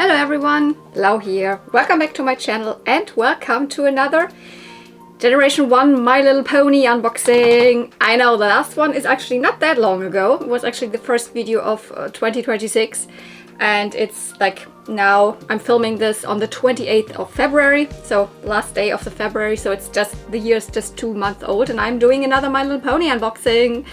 Hello everyone, Lau here. Welcome back to my channel and welcome to another Generation 1 My Little Pony unboxing. I know the last one is actually not that long ago. It was actually the first video of 2026 and it's like now I'm filming this on the 28th of February, so last day of the February, so it's just, the year's just 2 months old and I'm doing another My Little Pony unboxing.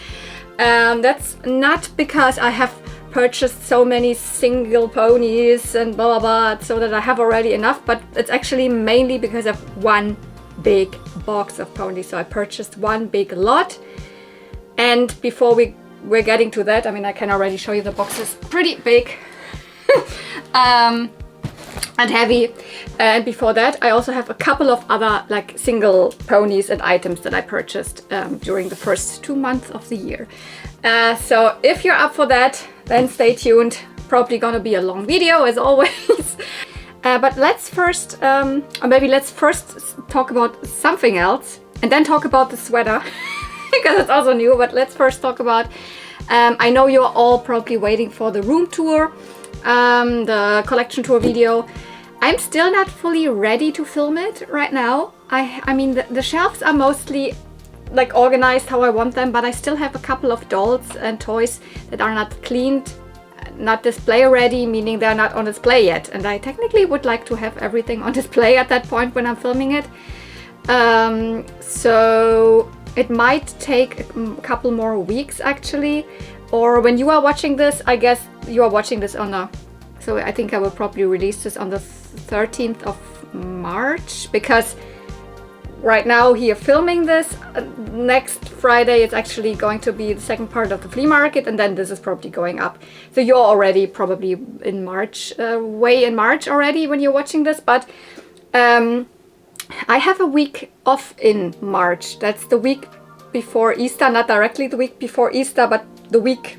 That's not because I have purchased so many single ponies and blah blah blah so that I have already enough, but it's actually mainly because of one big box of ponies. So I purchased one big lot, and before we're getting to that, I mean, I can already show you the box is pretty big and heavy, and before that I also have a couple of other like single ponies and items that I purchased during the first 2 months of the year. So if you're up for that, then stay tuned. Probably gonna be a long video as always. But let's first, or maybe let's first talk about something else and then talk about the sweater because it's also new, but let's first talk about, I know you're all probably waiting for the room tour, the collection tour video. I'm still not fully ready to film it right now. I mean, the shelves are mostly like organized how I want them, but I still have a couple of dolls and toys that are not cleaned, not display ready, meaning they're not on display yet, and I technically would like to have everything on display at that point when I'm filming it. So it might take a couple more weeks actually, or when you are watching this, I guess you are watching this on a, so I think I will probably release this on the 13th of March, because right now here filming this, next Friday it's actually going to be the second part of the flea market, and then this is probably going up. So you're already probably in March, way in March already when you're watching this, but I have a week off in March. That's the week before Easter, not directly the week before Easter, but the week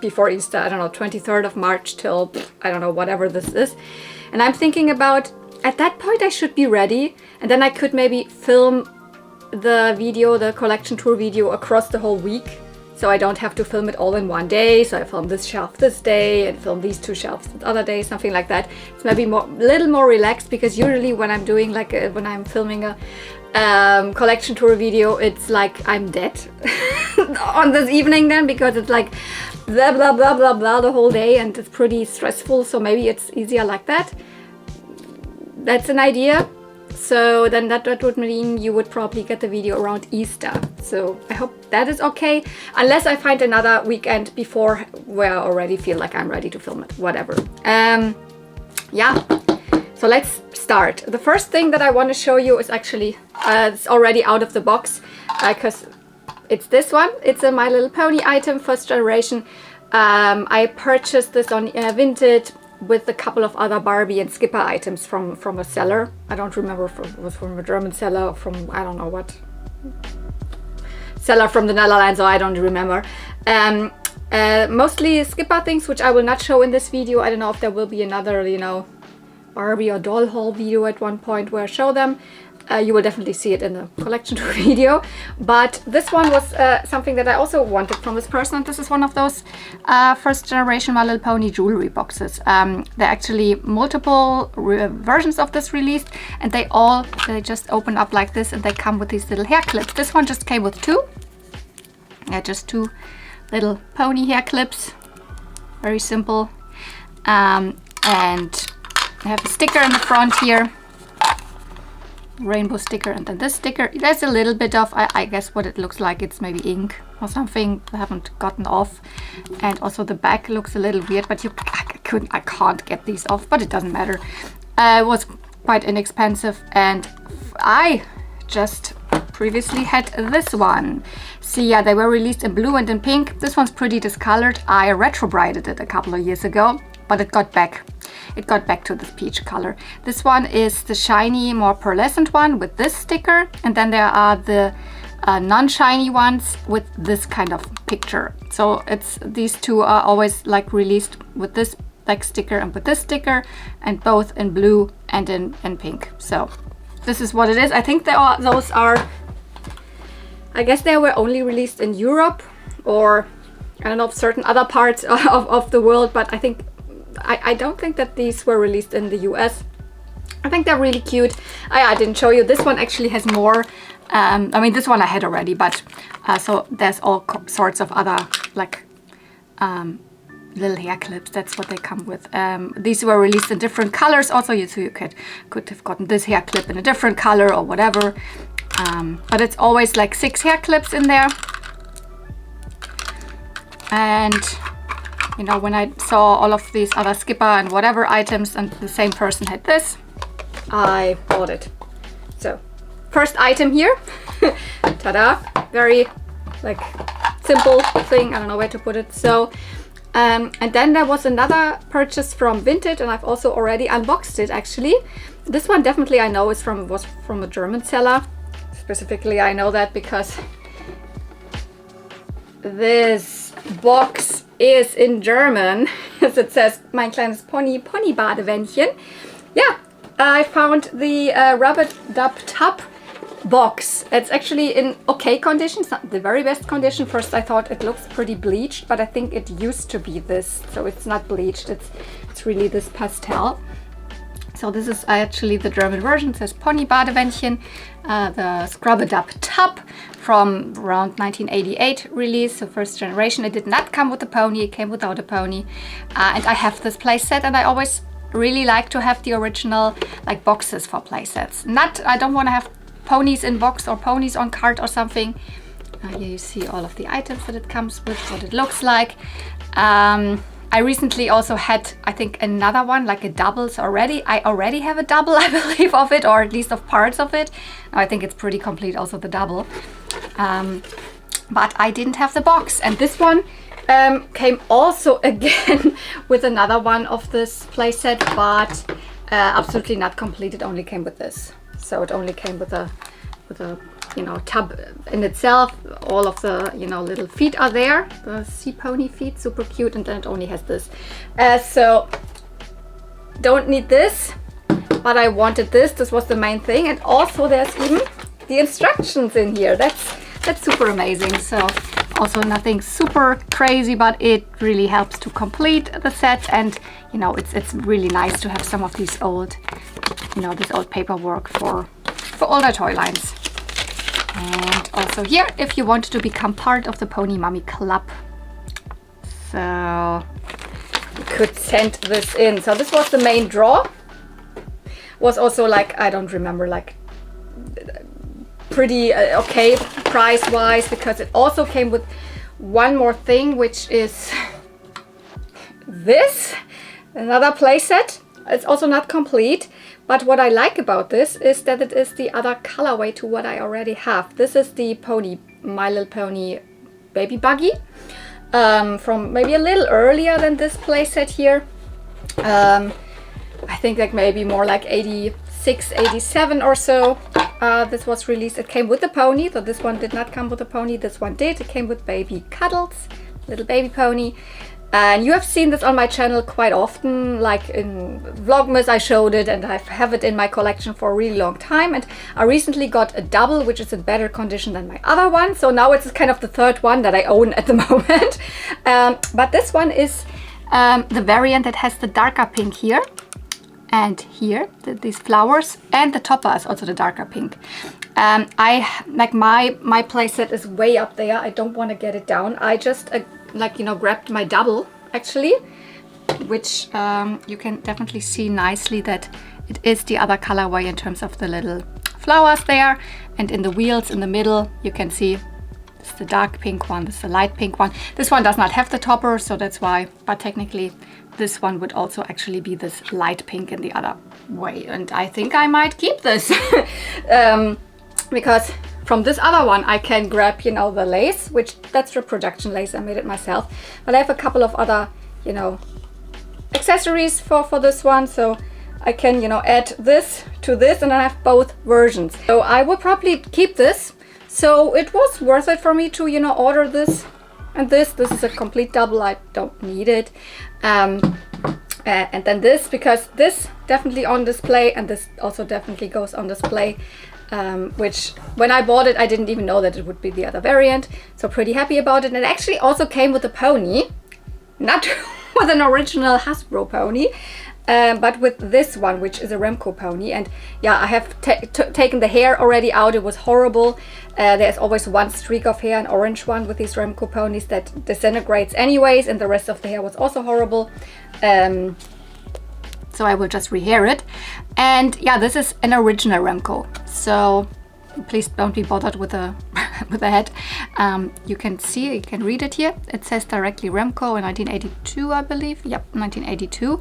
before Easter, I don't know, 23rd of March till, I don't know, whatever this is. And I'm thinking about, at that point I should be ready, and then I could maybe film the video, the collection tour video, across the whole week, so I don't have to film it all in one day. So I film this shelf this day and film these two shelves the other day, something like that. It's maybe a little more relaxed, because usually when I'm doing like when I'm filming a collection tour video, it's like I'm dead on this evening then, because it's like blah blah blah blah blah the whole day and it's pretty stressful. So maybe it's easier like that. That's an idea. So then that would mean you would probably get the video around Easter. So I hope that is okay, unless I find another weekend before where I already feel like I'm ready to film it, whatever. Yeah, so let's start. The first thing that I want to show you is actually, it's already out of the box, because it's this one. It's a My Little Pony item, first generation. I purchased this on Vinted with a couple of other Barbie and Skipper items from a seller. I don't remember if it was from a German seller or from, I don't know what seller from the Netherlands, or I don't remember. Mostly Skipper things, which I will not show in this video. I don't know if there will be another, you know, Barbie or doll haul video at one point where I show them. You will definitely see it in the collection tour video, but this one was something that I also wanted from this person, and this is one of those first generation My Little Pony jewelry boxes. There are actually multiple versions of this released, and they just open up like this, and they come with these little hair clips. This one just came with two. Yeah, just two little pony hair clips, very simple, and I have a sticker in the front here, rainbow sticker, and then this sticker. There's a little bit of, I guess what it looks like, it's maybe ink or something I haven't gotten off, and also the back looks a little weird, but I can't get these off, but it doesn't matter. It was quite inexpensive, and I just previously had this one. See, yeah, they were released in blue and in pink. This one's pretty discolored. I retrobrited it a couple of years ago, but it got back to this peach color. This one is the shiny, more pearlescent one with this sticker, and then there are the non-shiny ones with this kind of picture. So it's, these two are always like released with this like sticker and with this sticker, and both in blue and in pink. So this is what it is. I think those are, I guess they were only released in Europe, or I don't know, certain other parts of the world, but I think I don't think that these were released in the US. I think they're really cute. I didn't show you. This one actually has more. I mean, this one I had already, but so there's all sorts of other like little hair clips. That's what they come with. These were released in different colors also, so you could have gotten this hair clip in a different color or whatever. But it's always like 6 hair clips in there. And you know, when I saw all of these other skipper and whatever items and the same person had this, I bought it. So first item here. Ta-da! Very like simple thing. I don't know where to put it. So and then there was another purchase from Vinted, and I've also already unboxed it actually. This one definitely I know was from a German seller. Specifically I know that because this box is in German, as it says, mein kleines Pony-Badewändchen. Yeah, I found the rubber dub tub box. It's actually in okay condition. It's not the very best condition. First I thought it looks pretty bleached, but I think it used to be this, so it's not bleached. It's really this pastel. So this is actually the German version. It says Pony-Badewändchen, the Scrubber Dub Tub from around 1988 release, so first generation. It did not come with a pony, it came without a pony. And I have this playset, and I always really like to have the original like boxes for playsets. I don't want to have ponies in box or ponies on cart or something. Here you see all of the items that it comes with, what it looks like. I recently also had, I think, another one, like a doubles already. I already have a double, I believe, of it, or at least of parts of it. Now, I think it's pretty complete, also the double. But I didn't have the box. And this one came also again with another one of this playset, but absolutely not complete. It only came with this. So it only came with a you know, tub in itself. All of the, you know, little feet are there, the sea pony feet, super cute, and then it only has this. So don't need this, but I wanted this. This was the main thing, and also there's even the instructions in here. That's super amazing. So also nothing super crazy, but it really helps to complete the set. And you know, it's really nice to have some of these old, you know, this old paperwork for older toy lines. And also here, if you want to become part of the Pony Mummy Club. So you could send this in. So this was the main draw. Was also like, I don't remember, like pretty okay price-wise, because it also came with one more thing, which is this, another playset. It's also not complete. But what I like about this is that it is the other colorway to what I already have. This is the Pony, My Little Pony Baby Buggy, from maybe a little earlier than this playset here. I think like maybe more like 86, 87 or so. This was released. It came with the pony, so this one did not come with a pony. This one did. It came with baby Cuddles, little baby pony. And you have seen this on my channel quite often, like in Vlogmas I showed it, and I have it in my collection for a really long time. And I recently got a double, which is in better condition than my other one. So now it's kind of the third one that I own at the moment. But this one is the variant that has the darker pink here and here, these flowers, and the topper is also the darker pink. I like my playset is way up there. I don't want to get it down. I just like, you know, grabbed my double actually, which you can definitely see nicely that it is the other colorway in terms of the little flowers there, and in the wheels in the middle you can see this is the dark pink one, this is the light pink one. This one does not have the topper, so that's why, but technically this one would also actually be this light pink in the other way, and I think I might keep this because from this other one I can grab, you know, the lace, which that's Reproduction lace, I made it myself, but I have a couple of other, you know, accessories for this one, so I can, you know, add this to this, and I have both versions. So I will probably keep this. So it was worth it for me to, you know, order this and this. This is a complete double, I don't need it. And then this, because this definitely on display, and this also definitely goes on display. Which when I bought it, I didn't even know that it would be the other variant. So pretty happy about it. And it actually also came with a pony. Not with an original Hasbro pony. But with this one, which is a Remco pony, and yeah, I have taken the hair already out. It was horrible. There's always one streak of hair, an orange one with these Remco ponies that disintegrates anyways, and the rest of the hair was also horrible. So I will just rehair it. And yeah, this is an original Remco, so please don't be bothered with the with the head. You can see, you can read it here. It says directly Remco in 1982, I believe. Yep, 1982.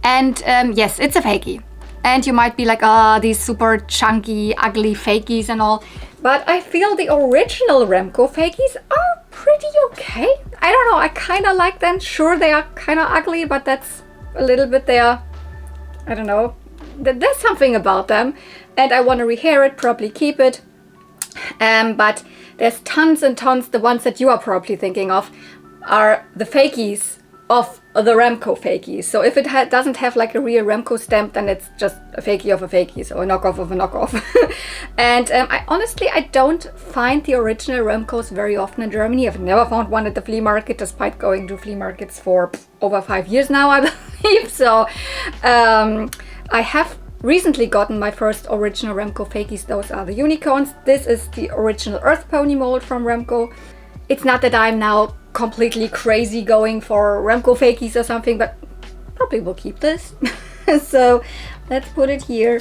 And yes, it's a fakie. And you might be like, ah, these super chunky, ugly fakies and all. But I feel the original Remco fakies are pretty okay. I don't know, I kind of like them. Sure, they are kind of ugly, but that's a little bit there. I don't know. There's something about them. And I want to rehair it, probably keep it. But there's tons and tons. The ones that you are probably thinking of are the fakies of the Remco fakies. So if it doesn't have like a real Remco stamp, then it's just a fakie of a fakie, so a knockoff of a knockoff. And I honestly don't find the original Remcos very often in Germany. I've never found one at the flea market, despite going to flea markets for over 5 years now, I believe. So I have recently gotten my first original Remco fakies. Those are the unicorns. This is the original Earth Pony mold from Remco. It's not that I'm now completely crazy going for Remco fakies or something, but probably will keep this. So let's put it here.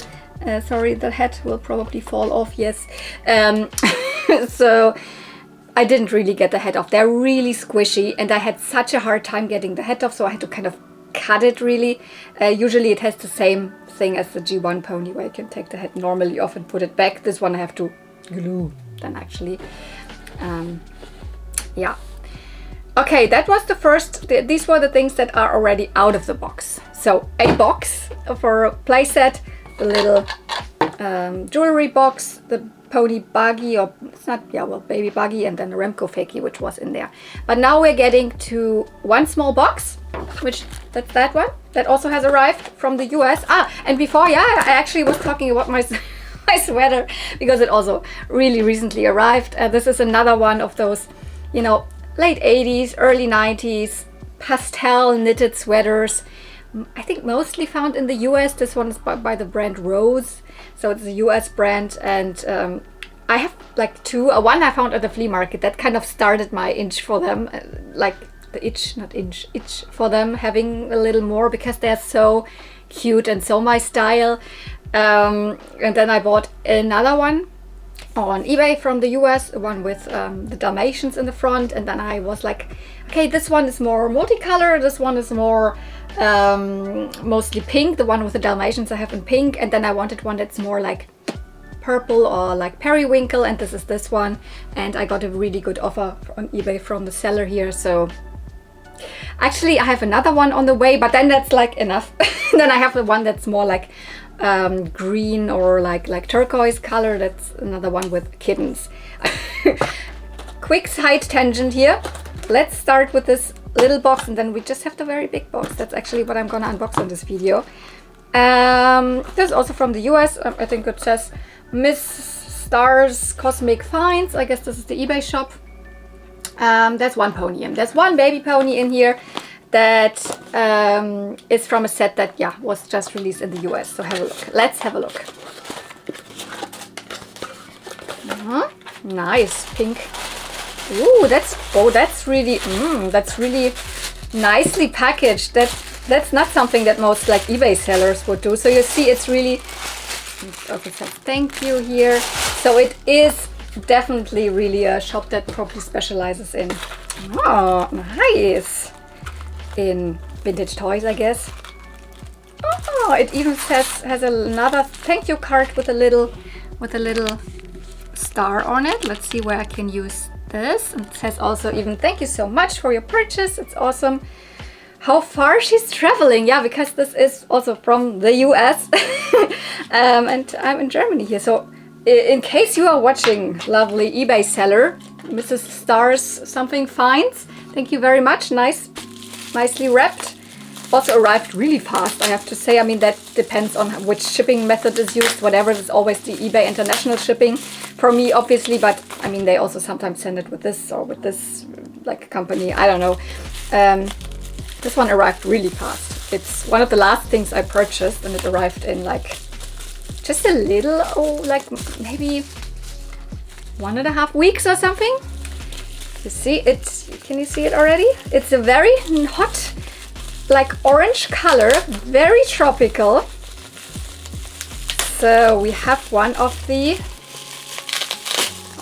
Sorry, the head will probably fall off, yes. So I didn't really get the head off. They're really squishy and I had such a hard time getting the head off, so I had to kind of cut it really. Usually it has the same thing as the G1 pony, where you can take the head normally off and put it back. This one I have to glue then actually. Yeah. Okay, that was the first. These were the things that are already out of the box. So a box for a playset, the little jewelry box, the pony buggy, or it's not, yeah, well, baby buggy, and then the Remco fakie, which was in there. But now we're getting to one small box, which that's that one that also has arrived from the US. And before, yeah, I actually was talking about my my sweater, because it also really recently arrived. This is another one of those, you know, late 80s, early 90s pastel knitted sweaters. I think mostly found in the US. This one is by the brand Rose, so it's a US brand. And I have like two. One I found at the flea market that kind of started my itch for them, like the itch, not inch, itch for them, having a little more, because they're so cute and so my style. And then I bought another one on eBay from the US, one with the Dalmatians in the front, and then I was like, okay, this one is more multicolor, this one is more mostly pink. The one with the Dalmatians I have in pink, and then I wanted one that's more like purple or like periwinkle, and this is this one. And I got a really good offer on eBay from the seller here, so actually I have another one on the way, but then that's like enough. Then I have the one that's more like green or like turquoise color. That's another one with kittens. Quick side tangent here. Let's start with this little box, and then we just have the very big box. That's actually what I'm gonna unbox in this video. This is also from the US. I think it says Miss Stars Cosmic Finds. I guess this is the eBay shop. There's one pony and there's one baby pony in here that is from a set that, yeah, was just released in the US. So have a look. Let's have a look. Nice pink. Ooh, that's really nicely packaged. That's not something that most like eBay sellers would do. So you see, it's really okay. So thank you here. So it is definitely really a shop that probably specializes in, oh, nice, in vintage toys, I guess. Oh, it even has another thank you card with a little star on it. Let's see where I can use this. And it says also even thank you so much for your purchase. It's awesome. How far she's traveling, yeah, because this is also from the US. And I'm in Germany here, so in case you are watching, lovely eBay seller, Mrs. Stars something finds, thank you very much. Nicely wrapped. Also arrived really fast, I have to say. I mean, that depends on which shipping method is used. Whatever, it's always the eBay international shipping for me, obviously. But I mean, they also sometimes send it with this or with this like company. I don't know. This one arrived really fast. It's one of the last things I purchased, and it arrived in like just a little, like maybe 1.5 weeks or something. You see it, can you see it already? It's a very hot, like orange color, very tropical. So we have one of the,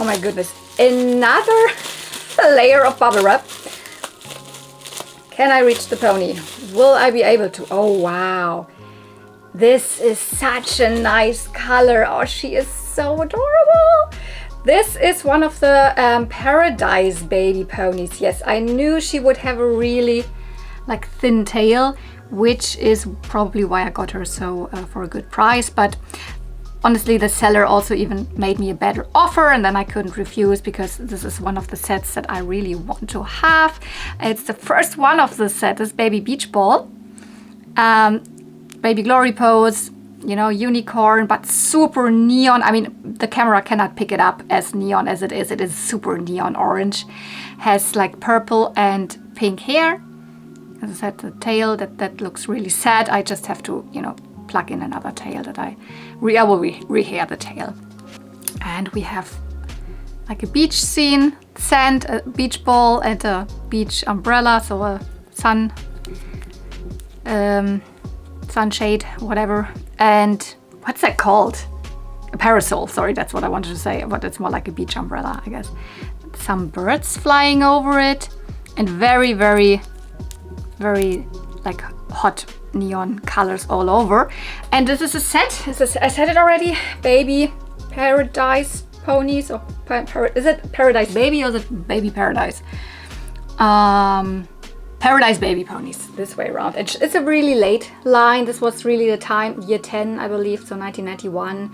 oh my goodness, another layer of bubble wrap. Can I reach the pony? Will I be able to? Oh wow, this is such a nice color. Oh, she is so adorable. This is one of the Paradise baby ponies. Yes, I knew she would have a really like thin tail, which is probably why I got her so for a good price. But honestly, the seller also even made me a better offer, and then I couldn't refuse because this is one of the sets that I really want to have. It's the first one of the set, this baby beach ball, baby glory pose, you know, unicorn, but super neon. I mean, the camera cannot pick it up as neon as it is. It is super neon orange. Has like purple and pink hair. As I said, the tail, that looks really sad. I just have to, you know, plug in another tail that I will rehair the tail. And we have like a beach scene, sand, a beach ball, and a beach umbrella, so a sunshade, whatever. And what's that called? A parasol, sorry, that's what I wanted to say, but it's more like a beach umbrella, I guess. Some birds flying over it, and very, very, very like hot neon colors all over. And this is a set, I said it already, baby Paradise ponies, or is it Paradise baby or is it baby Paradise? Paradise baby ponies, this way around. It's a really late line. This was really the time, year 10, I believe, so 1991,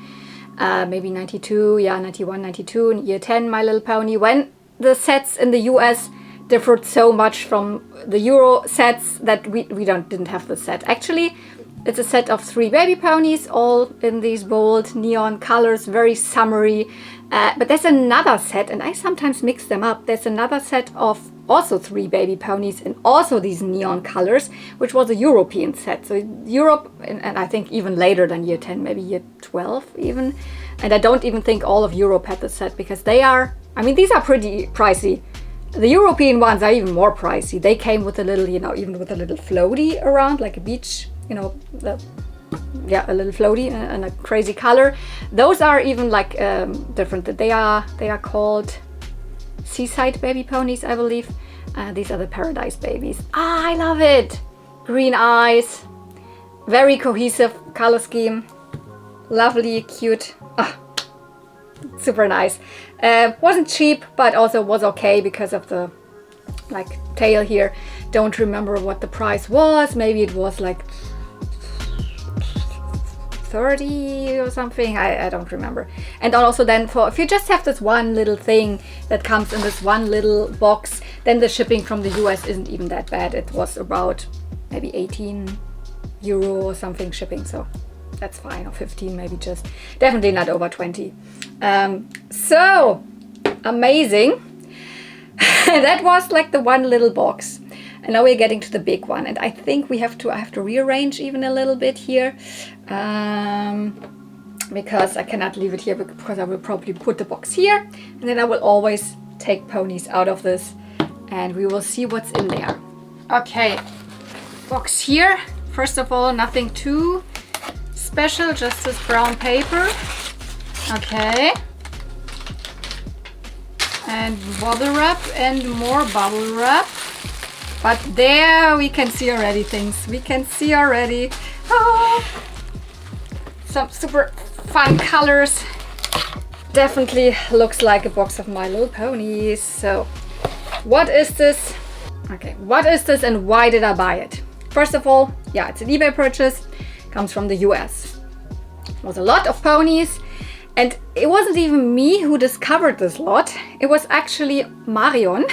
maybe 92, yeah, 91, 92, and year 10, My Little Pony, when the sets in the US differed so much from the Euro sets that we didn't have the set. Actually, it's a set of 3 baby ponies, all in these bold neon colors, very summery. But there's another set, and I sometimes mix them up. There's another set of also 3 baby ponies in also these neon colors, which was a European set. So Europe, and I think even later than year 10, maybe year 12 even. And I don't even think all of Europe had the set, because they are, I mean, these are pretty pricey. The European ones are even more pricey. They came with a little, you know, even with a little floaty around, like a beach, you know, yeah, a little floaty and a crazy color. Those are even like different. They are called Seaside baby ponies, I believe. These are the Paradise babies. Ah, I love it. Green eyes, very cohesive color scheme, lovely, cute. Ah, super nice. Wasn't cheap, but also was okay because of the like tail here. Don't remember what the price was. Maybe it was like 30 or something, I don't remember. And also then, for if you just have this one little thing that comes in this one little box, then the shipping from the US isn't even that bad. It was about maybe 18 euro or something shipping, so that's fine, or 15 maybe, just definitely not over 20. So amazing. That was like the one little box. And now we're getting to the big one, and I think I have to rearrange even a little bit here, because I cannot leave it here, because I will probably put the box here, and then I will always take ponies out of this, and we will see what's in there. Okay, box here. First of all, nothing too special, just this brown paper. Okay. And bubble wrap and more bubble wrap. But there we can see already things. We can see already some super fun colors. Definitely looks like a box of My Little Ponies. So what is this? Okay, what is this and why did I buy it? First of all, yeah, it's an eBay purchase. Comes from the US. It was a lot of ponies. And it wasn't even me who discovered this lot. It was actually Marion,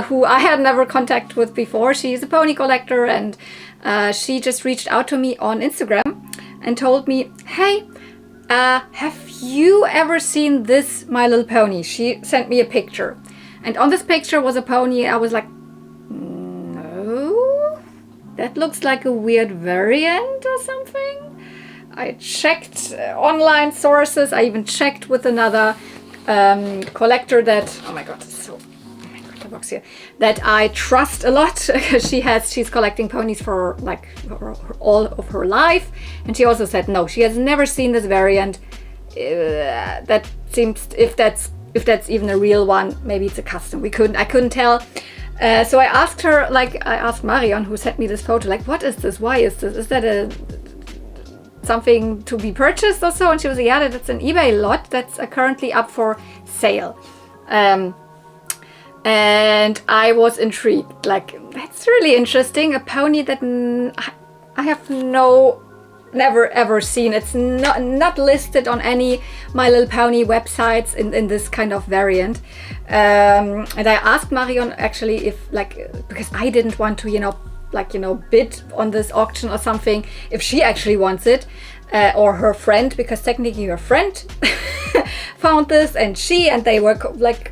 who I had never contact with before. She's a pony collector, and she just reached out to me on Instagram and told me, hey, have you ever seen this My Little Pony? She sent me a picture. And on this picture was a pony. I was like, no. that looks like a weird variant or something. I checked online sources. I even checked with another collector that, oh my god, the box here, that I trust a lot. She's collecting ponies for like all of her life, and she also said no, she has never seen this variant. That seems, if that's even a real one, maybe it's a custom. I couldn't tell. So I asked her, like I asked Marion, who sent me this photo, like, what is this? Why is this? Is that something to be purchased or so? And she was like, yeah, that's an eBay lot that's currently up for sale. And I was intrigued. Like, that's really interesting. A pony that I have never ever seen. It's not listed on any My Little Pony websites in this kind of variant. And I asked Marion actually if, like, because I didn't want to bid on this auction or something, if she actually wants it, or her friend, because technically her friend found this, and they were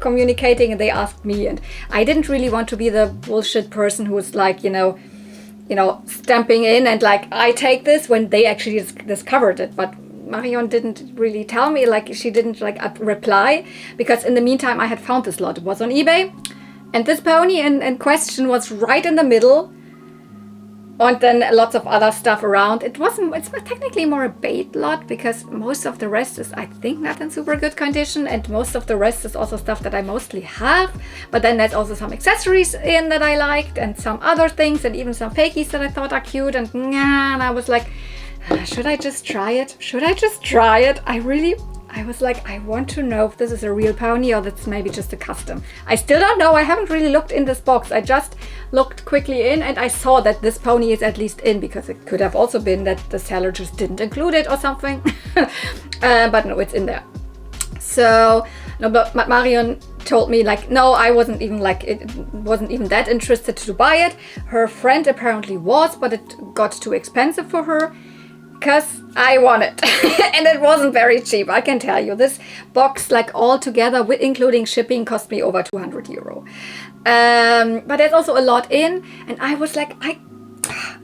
communicating, and they asked me, and I didn't really want to be the bullshit person who was like, stamping in and like, I take this, when they actually discovered it. But Marion didn't really tell me, like, she didn't reply, because in the meantime I had found this lot. It was on eBay, and this pony in question was right in the middle, and then lots of other stuff around. It's technically more a bait lot, because most of the rest is, I think, not in super good condition, and most of the rest is also stuff that I mostly have. But then there's also some accessories in that I liked, and some other things, and even some fakies that I thought are cute. And I was like, should I just try it? I was like, I want to know if this is a real pony or that's maybe just a custom. I still don't know. I haven't really looked in this box. I just looked quickly in, and I saw that this pony is at least in, because it could have also been that the seller just didn't include it or something. But no, it's in there. So, no, but Marion told me, like, no, I wasn't even that interested to buy it. Her friend apparently was, but it got too expensive for her, because I want it. And it wasn't very cheap, I can tell you. This box, like, all together, including shipping, cost me over 200 euro. But there's also a lot in, and I was like,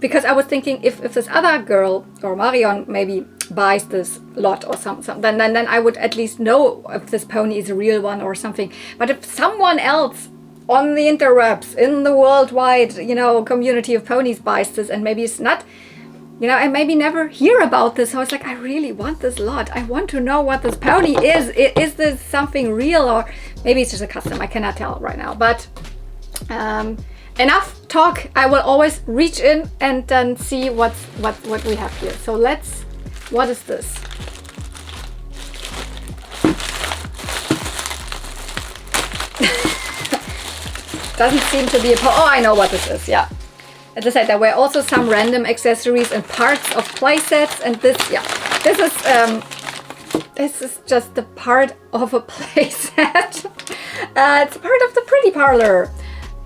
because I was thinking, if this other girl, or Marion, maybe buys this lot or something, then I would at least know if this pony is a real one or something. But if someone else on the interwebs, in the worldwide, community of ponies buys this, and maybe it's not, I maybe never hear about this. So I was like, I really want this lot. I want to know what this pony is. Is this something real, or maybe it's just a custom? I cannot tell right now. But enough talk. I will always reach in and then see what we have here. So what is this? Doesn't seem to be oh, I know what this is. Yeah. As I said, there were also some random accessories and parts of playsets, and this is just the part of a playset. It's part of the Pretty Parlor,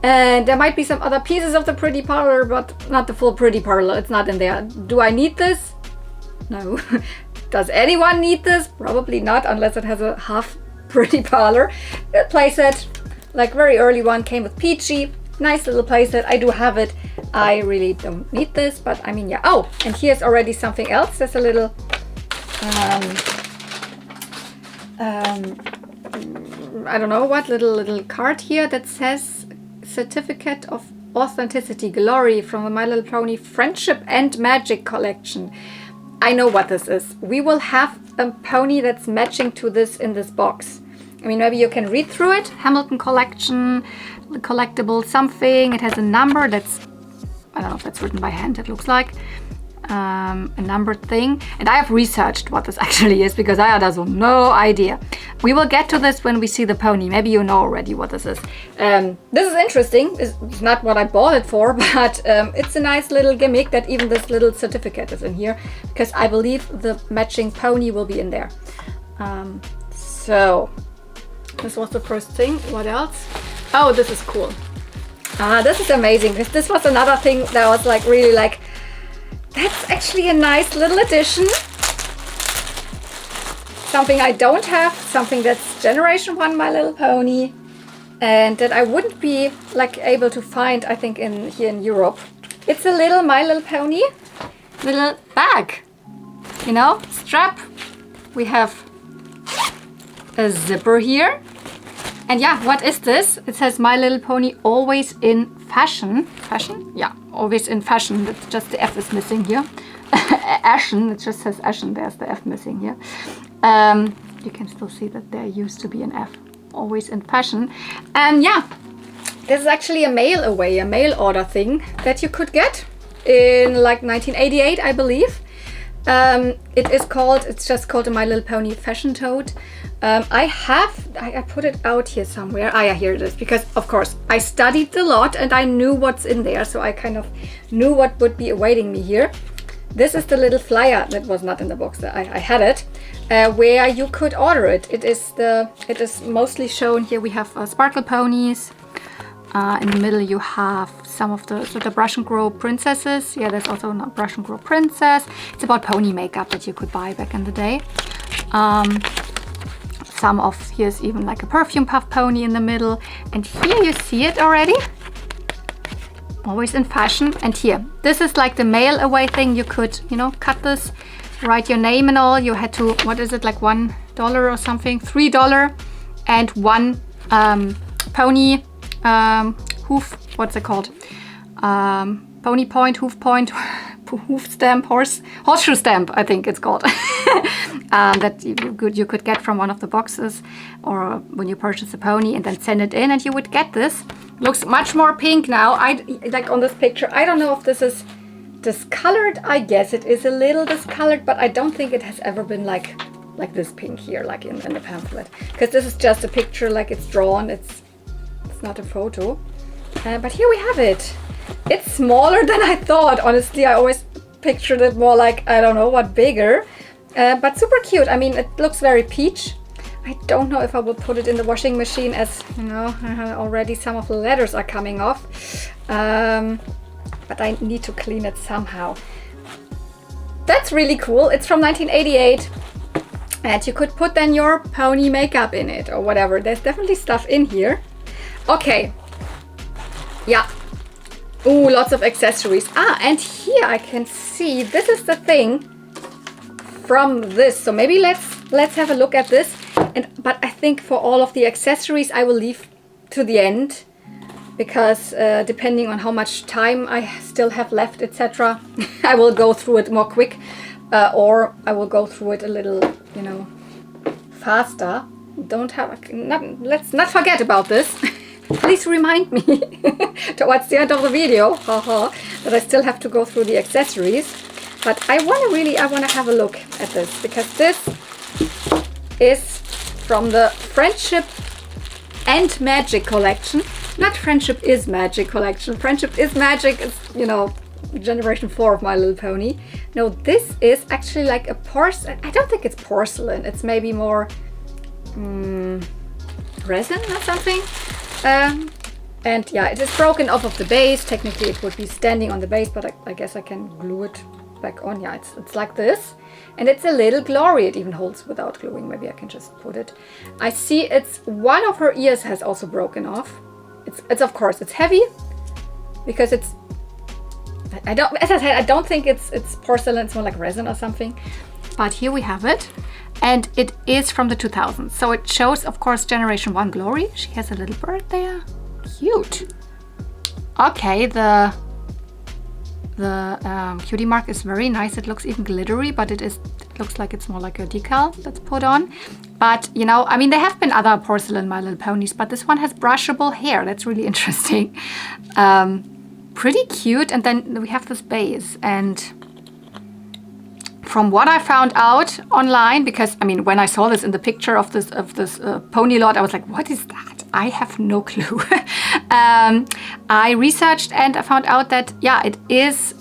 and there might be some other pieces of the Pretty Parlor, but not the full Pretty Parlor. It's not in there. Do I need this? No. Does anyone need this? Probably not, unless it has a half Pretty Parlor playset. Like, very early one came with Peachy. Nice little playset. I do have it. I really don't need this, but I mean, yeah. Oh, and here's already something else. There's a little I don't know what, little card here that says Certificate of Authenticity Glory from the My Little Pony Friendship and Magic collection. I know what this is. We will have a pony that's matching to this in this box. I mean, maybe you can read through it. Hamilton collection, collectible something. It has a number that's, I don't know if that's written by hand, it looks like. A numbered thing. And I have researched what this actually is, because I had also no idea. We will get to this when we see the pony. Maybe you know already what this is. This is interesting. It's not what I bought it for, but it's a nice little gimmick that even this little certificate is in here, because I believe the matching pony will be in there. So this was the first thing. What else? Oh, this is cool. This is amazing, because this was another thing that was like really like, that's actually a nice little addition. Something I don't have, something that's Generation 1 My Little Pony, and that I wouldn't be like able to find, I think, here in Europe. it's a little My Little Pony little bag, you know, strap. We have a zipper here. And yeah, what is this? It says My Little Pony always in fashion. Fashion? Yeah, always in fashion. That's just the F is missing here. Ashen, it just says Ashen. There's the F missing here. You can still see that there used to be an F. Always in fashion. And yeah, this is actually a mail away, a mail order thing that you could get in like 1988, I believe. It's just called a My Little Pony fashion tote. I put it out here somewhere. Ah, yeah, here it is. Because of course I studied the lot and I knew what's in there, so I kind of knew what would be awaiting me here. This is the little flyer that was not in the box. I had it, where you could order it. It is mostly shown here. We have sparkle ponies. In the middle you have some of the Brush and Grow princesses. Yeah, there's also a Brush and Grow princess. It's about pony makeup that you could buy back in the day. Here's even like a perfume puff pony in the middle. And here you see it already. Always in fashion. And here, this is like the mail away thing. You could, you know, cut this, write your name and all. You had to, what is it, like $1 or something? $3 and one pony hoof, what's it called? Pony point, hoof point, hoof stamp, horseshoe stamp, I think it's called. That you could get from one of the boxes or when you purchase a pony and then send it in and you would get this. Looks much more pink now. Like on this picture, I don't know if this is discolored. I guess it is a little discolored, but I don't think it has ever been like this pink here, like in the pamphlet. Because this is just a picture, like it's drawn. It's not a photo. But here we have it. It's smaller than I thought. Honestly, I always pictured it more like, I don't know what, bigger. But super cute. I mean, it looks very peach. I don't know if I will put it in the washing machine, as you know, already some of the letters are coming off. But I need to clean it somehow. That's really cool. It's from 1988. And you could put then your pony makeup in it or whatever. There's definitely stuff in here. Okay. Yeah. Ooh, lots of accessories. Ah, and here I can see this is the thing from this. So maybe let's have a look at this. But I think for all of the accessories I will leave to the end, because depending on how much time I still have left, etc., I will go through it more quick, or I will go through it a little, you know, faster. Let's not forget about this. Please remind me towards the end of the video that I still have to go through the accessories. But I want to have a look at this, because this is from the Friendship and Magic collection. Not Friendship is Magic collection. Friendship is Magic is, you know, generation 4 of My Little Pony. No, this is actually like a porcelain. I don't think it's porcelain. It's maybe more resin or something. And yeah, it is broken off of the base. Technically it would be standing on the base, but I guess I can glue it back on. Yeah, it's like this. And it's a little glory. It even holds without gluing. Maybe I can just put it. I see it's one of her ears has also broken off. It's of course it's heavy, because it's, as I said, I don't think it's porcelain. It's more like resin or something. But here we have it, and it is from the 2000s. So it shows, of course, generation 1 glory. She has a little bird there. Cute. Okay, the cutie mark is very nice. It looks even glittery, but it looks like it's more like a decal that's put on. But you know, I mean, there have been other porcelain My Little Ponies, but this one has brushable hair. That's really interesting. Pretty cute. And then we have this base, and from what I found out online, because I mean, when I saw this in the picture of this pony lot, I was like, what is that? I have no clue. I researched and I found out that, yeah, it is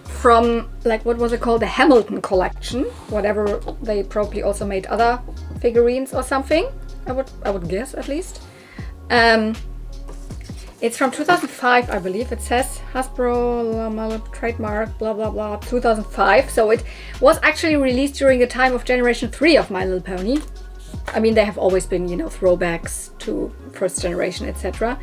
from, like, what was it called? The Hamilton collection. Whatever, they probably also made other figurines or something. I would guess, at least. It's from 2005, I believe. It says Hasbro trademark, blah blah blah, 2005. So it was actually released during the time of generation 3 of My Little Pony. I mean, there have always been, you know, throwbacks to first generation, etc.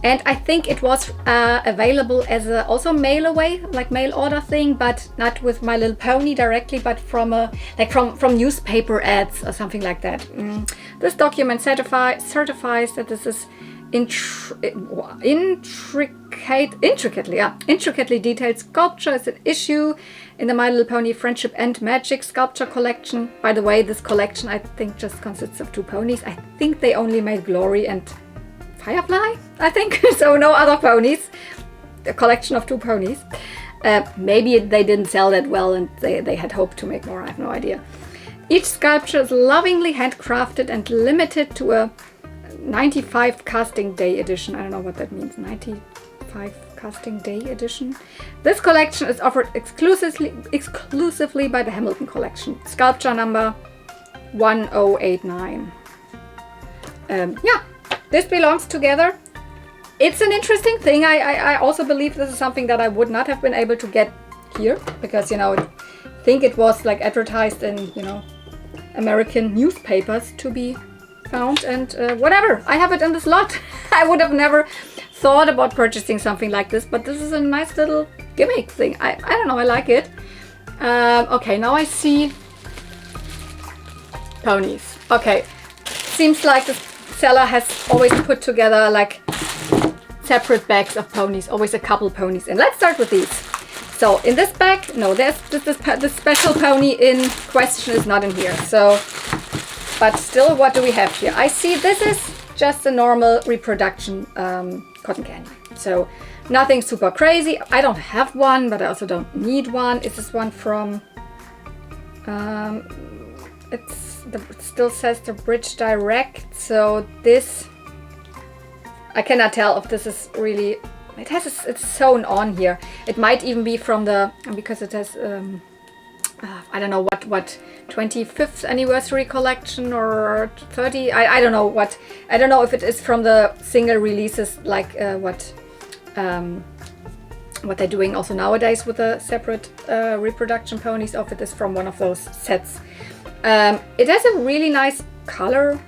And I think it was available as a also mail away, like mail order thing, but not with My Little Pony directly, but from a from newspaper ads or something like that. This document certifies that this is intricately detailed sculpture is an issue in the My Little Pony Friendship and Magic sculpture collection. By the way, this collection I think just consists of 2 ponies. I think they only made Glory and Firefly, I think. So no other ponies. A collection of 2 ponies. Maybe they didn't sell that well and they had hoped to make more. I have no idea. Each sculpture is lovingly handcrafted and limited to a 95 casting day edition. I don't know what that means. 95 casting day edition. This collection is offered exclusively by the Hamilton collection. Sculpture number 1089. Yeah, this belongs together. It's an interesting thing. I also believe this is something that I would not have been able to get here because, you know, I think it was like advertised in, you know, American newspapers to be found, and whatever. I have it in this lot. I would have never thought about purchasing something like this, but this is a nice little gimmick thing. I don't know, I like it. Okay, now I see ponies. Okay, seems like the seller has always put together like separate bags of ponies, always a couple ponies. And let's start with these. So in this bag, no, there's the special pony in question is not in here. So, but still, what do we have here? I see this is just a normal reproduction cotton candy. So nothing super crazy. I don't have one, but I also don't need one. Is this one from, it still says the Bridge Direct. So this, I cannot tell if this is really, it's sewn on here. It might even be from the, because it has, I don't know what 25th anniversary collection or 30. I don't know what. I don't know if it is from the single releases like what they're doing also nowadays with the separate reproduction ponies, or if it is from one of those sets. It has a really nice color.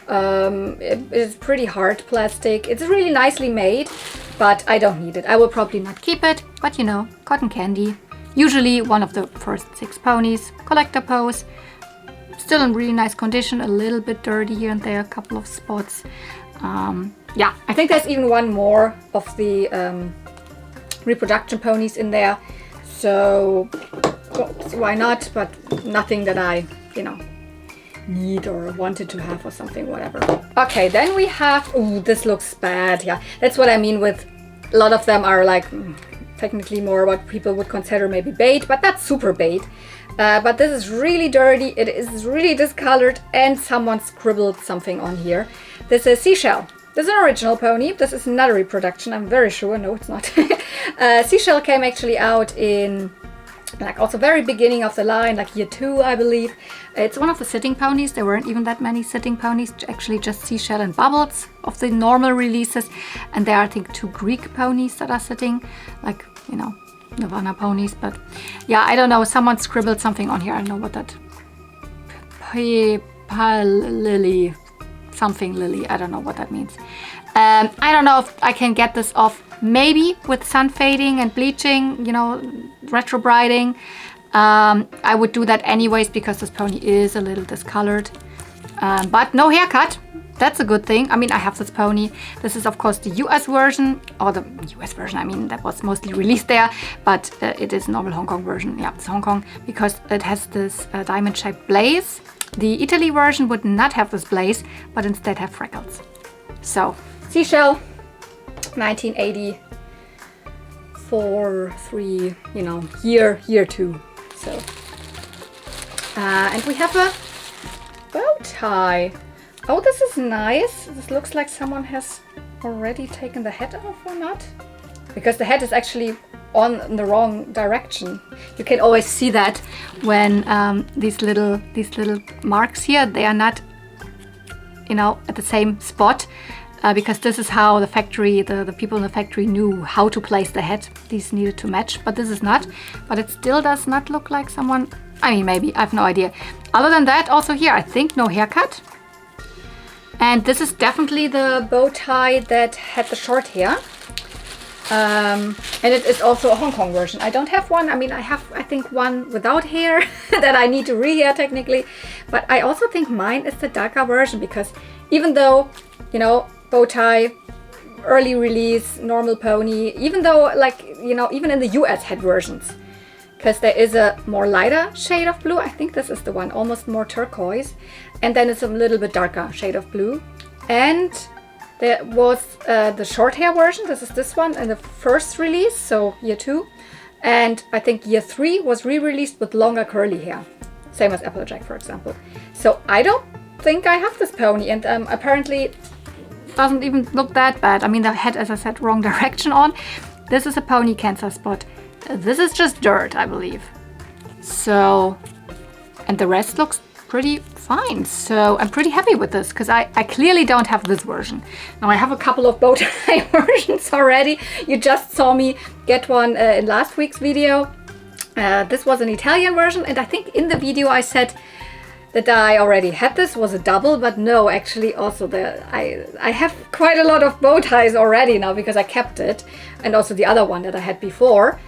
It is pretty hard plastic. It's really nicely made, but I don't need it. I will probably not keep it, but you know, cotton candy. Usually one of the first 6 ponies, collector pose, still in really nice condition, a little bit dirty here and there, a couple of spots. Yeah, I think there's even one more of the reproduction ponies in there, so well, why not, but nothing that I, you know, need or wanted to have or something, whatever. Okay, then we have, ooh, this looks bad. Yeah, that's what I mean with a lot of them are like technically more what people would consider maybe bait, but not super bait. But this is really dirty, it is really discolored, and someone scribbled something on here. This is Seashell. This is an original pony. This is not a reproduction, I'm very sure. No, it's not. Seashell came actually out in like also very beginning of the line, like year 2, I believe. It's one of the sitting ponies. There weren't even that many sitting ponies, actually just Seashell and Bubbles of the normal releases. And there are, I think, 2 Greek ponies that are sitting, like, you know, Nirvana ponies. But yeah, I don't know, someone scribbled something on here. I don't know what that, lily, something lily, I don't know what that means. I don't know if I can get this off, maybe with sun fading and bleaching, you know, retro briding. I would do that anyways because this pony is a little discolored. But no haircut, that's a good thing. I mean, I have this pony. This is of course the US version, or the US version, I mean, that was mostly released there, but it is normal Hong Kong version. Yeah, it's Hong Kong because it has this diamond shaped blaze. The Italy version would not have this blaze, but instead have freckles. So, Seashell, 1984, 3, you know, year 2. So, and we have a bow tie. Oh, this is nice. This looks like someone has already taken the head off or not, because the head is actually on the wrong direction. You can always see that when these little marks here, they are not, you know, at the same spot. Because this is how the factory, the people in the factory knew how to place the head. These needed to match, but this is not. But it still does not look like someone, I mean, maybe, I have no idea. Other than that, also here, I think no haircut. And this is definitely the bow tie that had the short hair. And it is also a Hong Kong version. I don't have one. I mean, I have, I think, one without hair that I need to rehair technically. But I also think mine is the darker version, because even though, you know, bow tie, early release, normal pony, even though, like, you know, even in the US had versions. Because there is a more lighter shade of blue. I think this is the one, almost more turquoise. And then it's a little bit darker shade of blue. And there was the short hair version. This is this one in the first release, so year 2. And I think year 3 was re-released with longer curly hair. Same as Applejack, for example. So I don't think I have this pony, and apparently doesn't even look that bad. I mean, the head, as I said, wrong direction on. This is a pony cancer spot. This is just dirt, I believe. So, and the rest looks pretty fine. So I'm pretty happy with this, because I clearly don't have this version. Now I have a couple of bow tie versions already. You just saw me get one in last week's video. This was an Italian version, and I think in the video I said that I already had this, was a double, but no, actually also I have quite a lot of bow ties already now, because I kept it, and also the other one that I had before.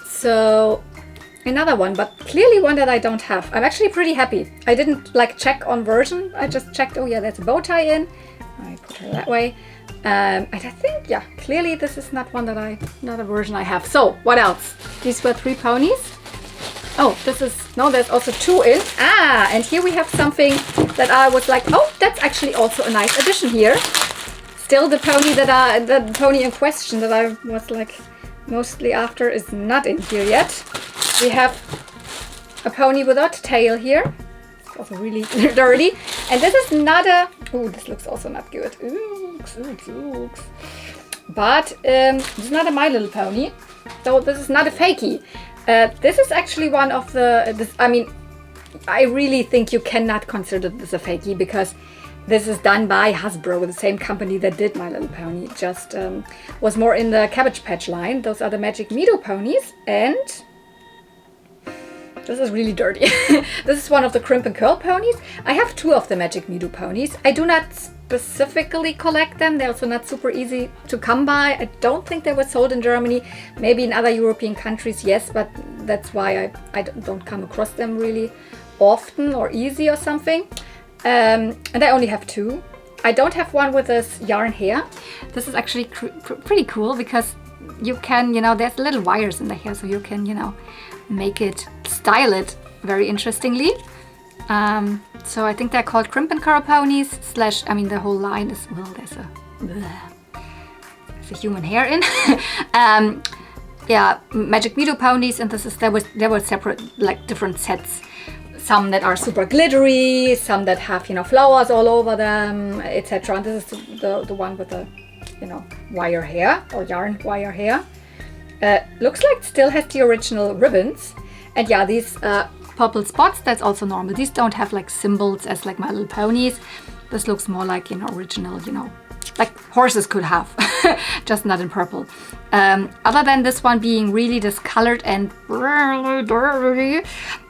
So another one, but clearly one that I don't have. I'm actually pretty happy. I didn't like check on version. I just checked, oh yeah, that's a bow tie in. I put her that way. And I think, yeah, clearly this is not one that not a version I have. So what else? These were 3 ponies. Oh, this is, no, there's also 2 in. Ah, and here we have something that I was like, oh, that's actually also a nice addition here. Still the pony the pony in question that I was like mostly after is not in here yet. We have a pony without tail here. It's also really dirty. And this is not a, oh, this looks also not good. Oops. But this is not a My Little Pony. So this is not a fakie. This is actually one of the, I mean, I really think you cannot consider this a fakie, because this is done by Hasbro, the same company that did My Little Pony. It just was more in the Cabbage Patch line. Those are the Magic Meadow ponies, and this is really dirty. This is one of the Crimp and Curl ponies. I have 2 of the Magic Meadow ponies. I do not specifically collect them. They're also not super easy to come by. I don't think they were sold in Germany. Maybe in other European countries, yes, but that's why I don't come across them really often or easy or something. And I only have 2. I don't have one with this yarn hair. This is actually pretty cool, because you can, you know, there's little wires in the hair, so you can, you know, make it, style it very interestingly. So I think they're called Crimp and Curl ponies / I mean, the whole line is, well, there's a human hair in. Yeah, Magic Meadow ponies, and this is, there were separate, like, different sets. Some that are super glittery, some that have, you know, flowers all over them, etc. And this is the one with the, you know, wire hair or yarn wire hair. Looks like it still has the original ribbons. And yeah, these purple spots, that's also normal. These don't have like symbols as like My Little Ponies. This looks more like, you know, original, you know, like horses could have, just not in purple. Other than this one being really discolored and really dirty,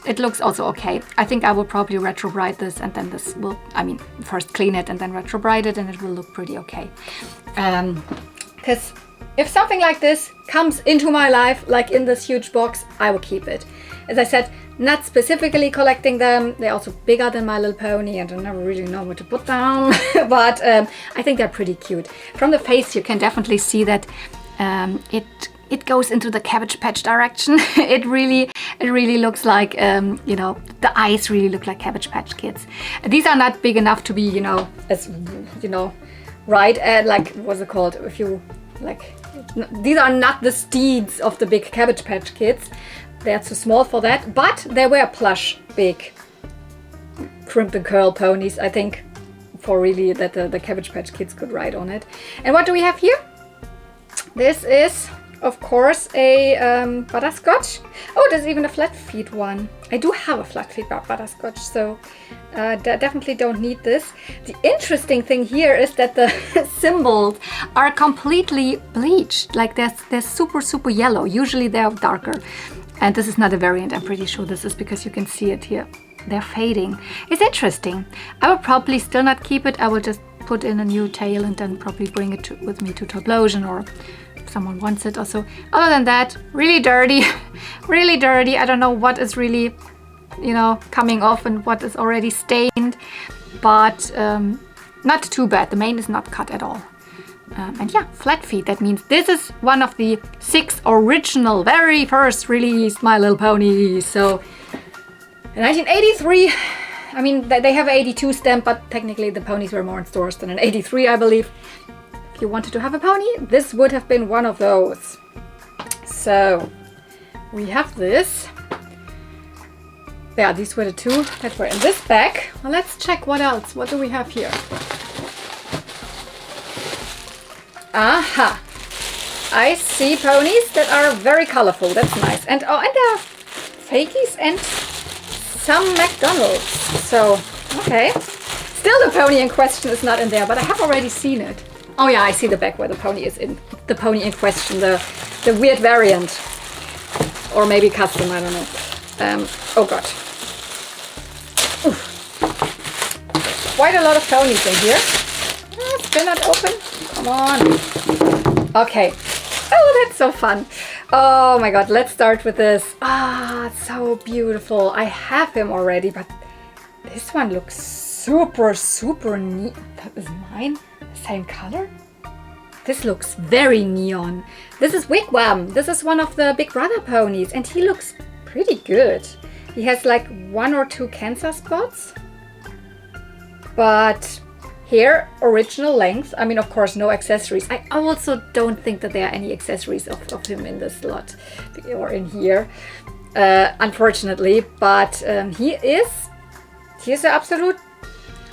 it looks also okay. I think I will probably retrobride this, and then this will, I mean, first clean it and then retrobride it, and it will look pretty okay. Because if something like this comes into my life, like in this huge box, I will keep it. As I said, not specifically collecting them. They're also bigger than My Little Pony, and I never really know where to put them. But I think they're pretty cute. From the face, you can definitely see that it goes into the Cabbage Patch direction. It really looks like, you know, the eyes really look like Cabbage Patch Kids. These are not big enough to be, you know, as, you know, right, like, what's it called? If you, like, these are not the steeds of the big Cabbage Patch Kids. They're too small for that, but they were plush, big Crimp and Curl ponies, I think, for really that the Cabbage Patch Kids could ride on it. And what do we have here? This is, of course, a butterscotch. Oh, there's even a flat feet one. I do have a flat feet butterscotch, so definitely don't need this. The interesting thing here is that the symbols are completely bleached. Like they're super, super yellow. Usually they're darker. And this is not a variant. I'm pretty sure this is because you can see it here. they're fading. It's interesting. I will probably still not keep it. I will just put in a new tail and then probably bring it with me to Reproduction, or if someone wants it also. Other than that, really dirty, really dirty. I don't know what is really, you know, coming off and what is already stained, but not too bad. The mane is not cut at all. And yeah, flat feet. That means this is one of the 6 original, very first released My Little Ponies. So in 1983, I mean, they have an 82 stamp, but technically the ponies were more in stores than an 83, I believe. If you wanted to have a pony, this would have been one of those. So we have this. Yeah, these were the 2 that were in this bag. Well, let's check what else. What do we have here? Aha! I see ponies that are very colorful. That's nice. And oh, and there are fakies and some McDonald's. So, okay. Still the pony in question is not in there, but I have already seen it. Oh yeah, I see the back where the pony is in. The pony in question, the weird variant. Or maybe custom, I don't know. Oh god. Oof. Quite a lot of ponies in here. Still not open? Come on. Okay. Oh, that's so fun. Oh my god, let's start with this. Ah, so beautiful. I have him already, but this one looks super, super neat. That is mine? Same color? This looks very neon. This is Wigwam. This is one of the Big Brother ponies, and he looks pretty good. He has like 1 or 2 cancer spots, but hair original length. I mean, of course, no accessories. I also don't think that there are any accessories of him in this lot or in here, unfortunately. But he's an absolute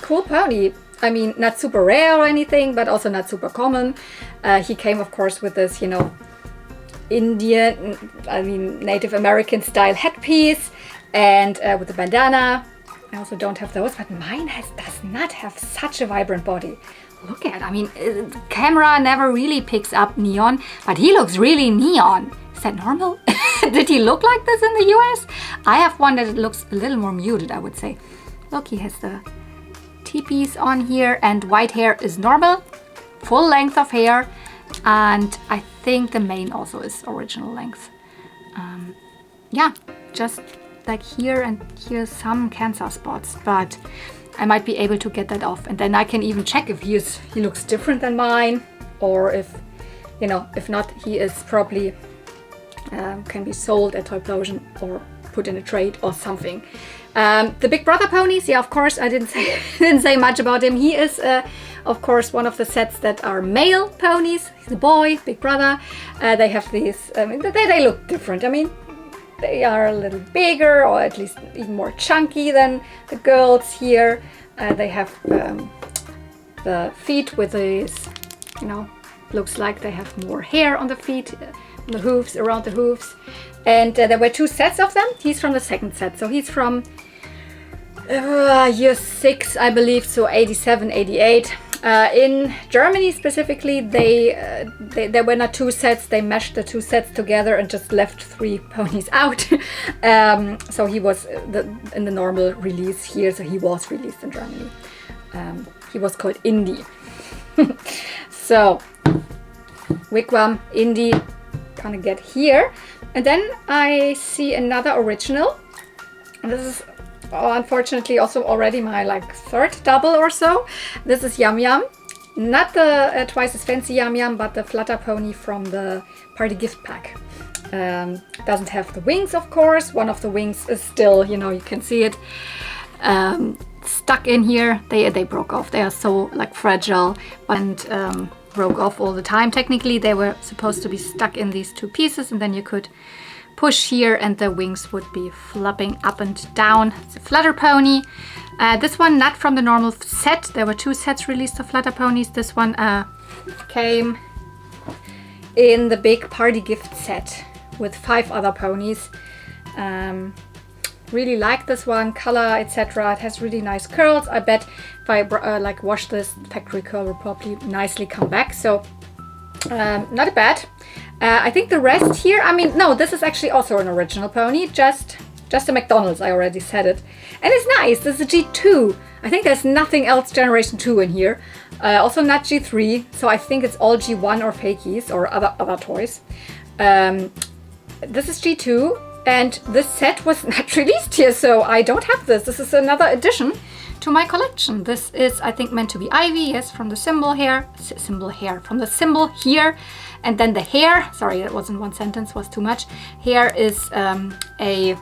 cool pony. I mean, not super rare or anything, but also not super common. He came, of course, with this, you know, Indian, I mean, Native American style headpiece, and with the bandana. I also don't have those, but mine does not have such a vibrant body. Look at, I mean, camera never really picks up neon, but he looks really neon. Is that normal? Did he look like this in the US? I have one that looks a little more muted, I would say. Look, he has the teepees on here, and white hair is normal, full length of hair, and I think the mane also is original length. Yeah, just like here and here some cancer spots, but I might be able to get that off, and then I can even check if he looks different than mine, or if, you know, if not, he is probably can be sold at Reproduction or put in a trade or something. The Big Brother ponies, yeah, of course, I didn't say much about him. He is of course one of the sets that are male ponies. He's a boy, Big Brother. They have these, they look different. I mean, they are a little bigger, or at least even more chunky than the girls here. They have the feet with these, you know, looks like they have more hair on the feet, the hoofs, around the hoofs. And there were 2 sets of them. He's from the second set, so he's from year 6, I believe, so 87, 88. In Germany specifically, there were not 2 sets. They meshed the 2 sets together and just left 3 ponies out. So he was in the normal release here, so he was released in Germany. He was called Indie. So Wigwam, Indie, gonna get here. And then I see another original. And this is unfortunately also already my like 3rd double or so. This is Yum Yum. Not the twice as fancy Yum Yum, but the flutter pony from the party gift pack. Doesn't have the wings, of course. One of the wings is still, you know, you can see it stuck in here. They broke off. They are so like fragile and broke off all the time. Technically, they were supposed to be stuck in these 2 pieces, and then you could push here and the wings would be flopping up and down. It's a flutter pony. This one not from the normal set. There were 2 sets released of flutter ponies. This one came in the big party gift set with 5 other ponies. Really like this one, color, etc. It has really nice curls. I bet if I like wash this, factory curl will probably nicely come back. So not bad. I think the rest here, I mean, no, this is actually also an original pony, just Just a McDonald's, I already said it. And it's nice, this is a G2. I think there's nothing else generation 2 in here. Also not G3, so I think it's all G1 or fakies or other toys. This is G2, and this set was not released here, so I don't have this. This is another addition to my collection. This is, I think, meant to be Ivy, yes, from the symbol here, from the symbol here, and then the hair, sorry, that wasn't one sentence, was too much. Here is a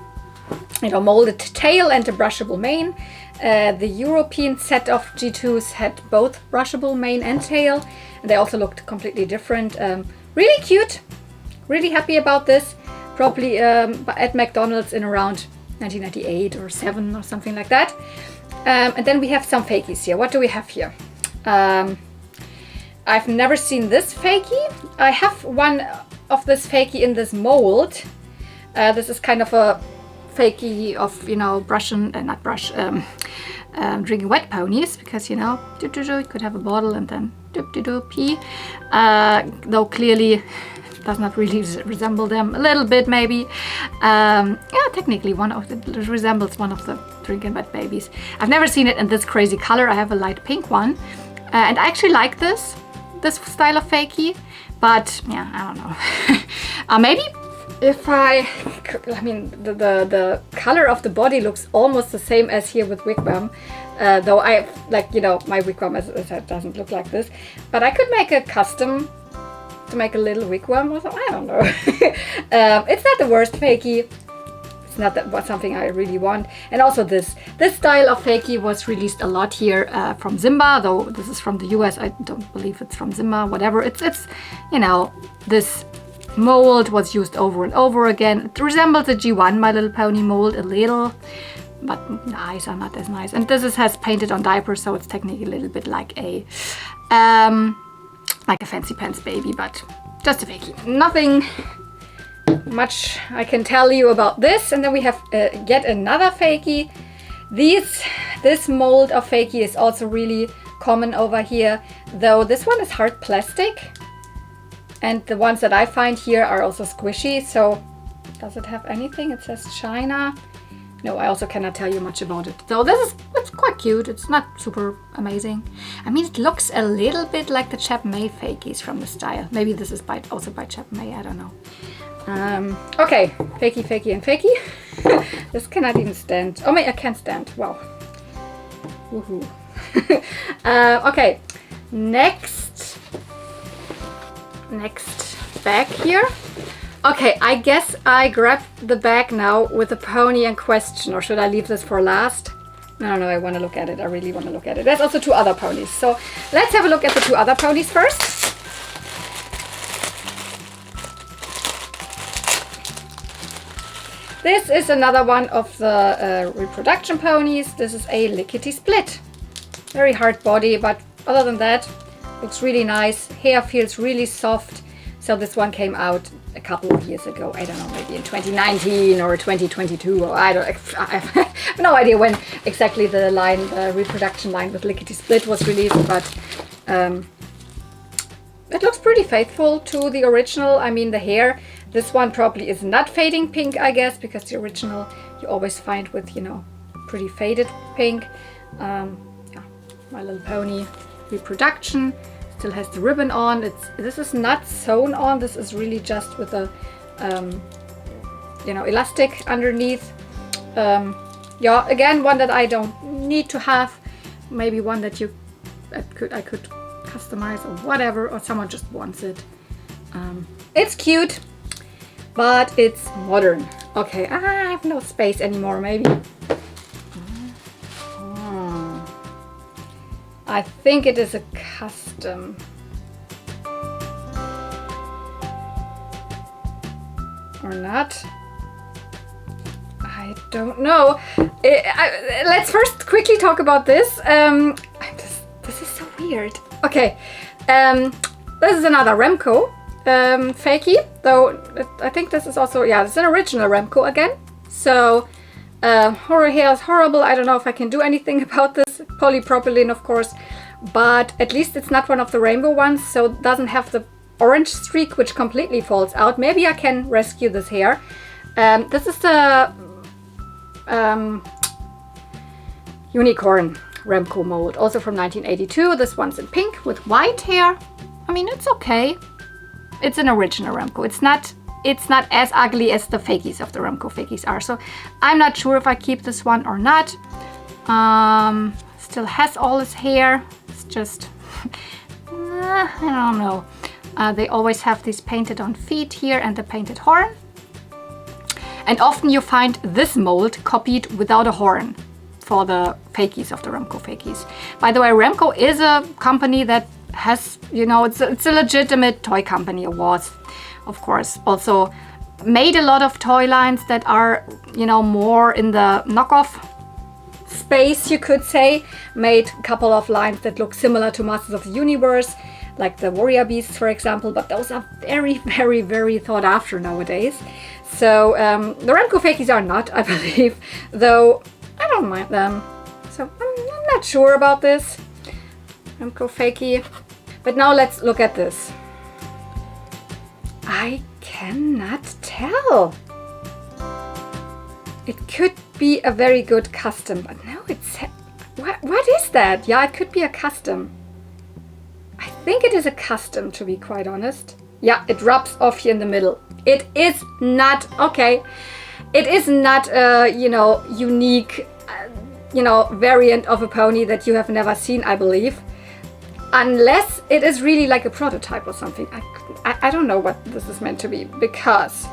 molded tail and a brushable mane. The European set of G2s had both brushable mane and tail, and they also looked completely different. Really cute, really happy about this. Probably at McDonald's in around 1998 or 7 or something like that. And then we have some fakies here. What do we have here? I've never seen this fakie. I have one of this fakie in this mold. This is kind of a fakie of, you know, drinking wet ponies, because, you know, you could have a bottle and then pee. Though clearly does not really resemble them, a little bit maybe. Yeah, technically resembles one of the drinking wet babies. I've never seen it in this crazy color. I have a light pink one, and I actually like this style of fakie, but yeah, I don't know. Maybe if I mean, the color of the body looks almost the same as here with wigwam, though I, like, you know, my wigwam as I said doesn't look like this, but I could make a custom to make a little wigwam or something. I don't know. It's not the worst fakie. It's not something I really want. And also this style of fakie was released a lot here from Zimba, though this is from the US. I don't believe it's from Zimba, whatever. It's you know, this mold was used over and over again. It resembles a G1 My Little Pony mold a little, but the eyes are not as nice. And this has painted on diapers, so it's technically a little bit like a fancy pants baby, but just a fakie. Nothing much I can tell you about this. And then we have yet another fakie. This mold of fakie is also really common over here, though this one is hard plastic, and the ones that I find here are also squishy. So does it have anything? It says China. No, I also cannot tell you much about it. So it's quite cute. It's not super amazing. I mean, it looks a little bit like the Chap May fakies from the style. Maybe this is also by Chap May, I don't know. Okay, fakie, and fakie. This cannot even stand. Oh, I can't stand. Wow. Woohoo. Okay, next bag here. Okay, I guess I grabbed the bag now with the pony in question, or should I leave this for last? No, I want to look at it. I really want to look at it. There's also 2 other ponies. So let's have a look at the 2 other ponies first. This is another one of the Reproduction ponies. This is a lickety split. Very hard body, but other than that, looks really nice. Hair feels really soft. So this one came out a couple of years ago. I don't know, maybe in 2019 or 2022, or I have no idea when exactly the Reproduction line with lickety split was released, but it looks pretty faithful to the original. I mean, the hair, this one probably is not fading pink, I guess, because the original you always find with, you know, pretty faded pink. Yeah, My Little Pony Reproduction. Still has the ribbon on. This is not sewn on. This is really just with a you know, elastic underneath. Yeah, again, one that I don't need to have. Maybe one that I could customize or whatever, or someone just wants it. It's cute, but it's modern. Okay, I have no space anymore. Maybe. I think it is a custom. Or not. I don't know. Let's first quickly talk about this. This is so weird. Okay, this is another Remco fakie, though I think this is also, yeah, it's an original Remco again. So horror hair is horrible. I don't know if I can do anything about this. Polypropylene, of course, but at least it's not one of the rainbow ones, so it doesn't have the orange streak which completely falls out. Maybe I can rescue this hair. This is the unicorn Remco mold, also from 1982. This one's in pink with white hair. I mean, it's okay. It's an original Remco. It's not as ugly as the fakies of the Remco fakies are. So I'm not sure if I keep this one or not. Still has all his hair. It's just, I don't know. They always have these painted on feet here and the painted horn. And often you find this mold copied without a horn for the fakies of the Remco fakies. By the way, Remco is a company that has, you know, it's a legitimate toy company, or was, of course. Also made a lot of toy lines that are, you know, more in the knockoff space, you could say. Made a couple of lines that look similar to Masters of the Universe, like the Warrior Beasts, for example, but those are very, very, very thought after nowadays. So the Remco fakies are not, I believe, though I don't mind them. So I'm not sure about this Remco fakie. But now let's look at this. I cannot tell. It could be a very good custom, but no, it's... What is that? Yeah, it could be a custom. I think it is a custom, to be quite honest. Yeah, it rubs off here in the middle. It is not, okay, it is not a, you know, unique, you know, variant of a pony that you have never seen, I believe. Unless it is really like a prototype or something. I don't know what this is meant to be, because...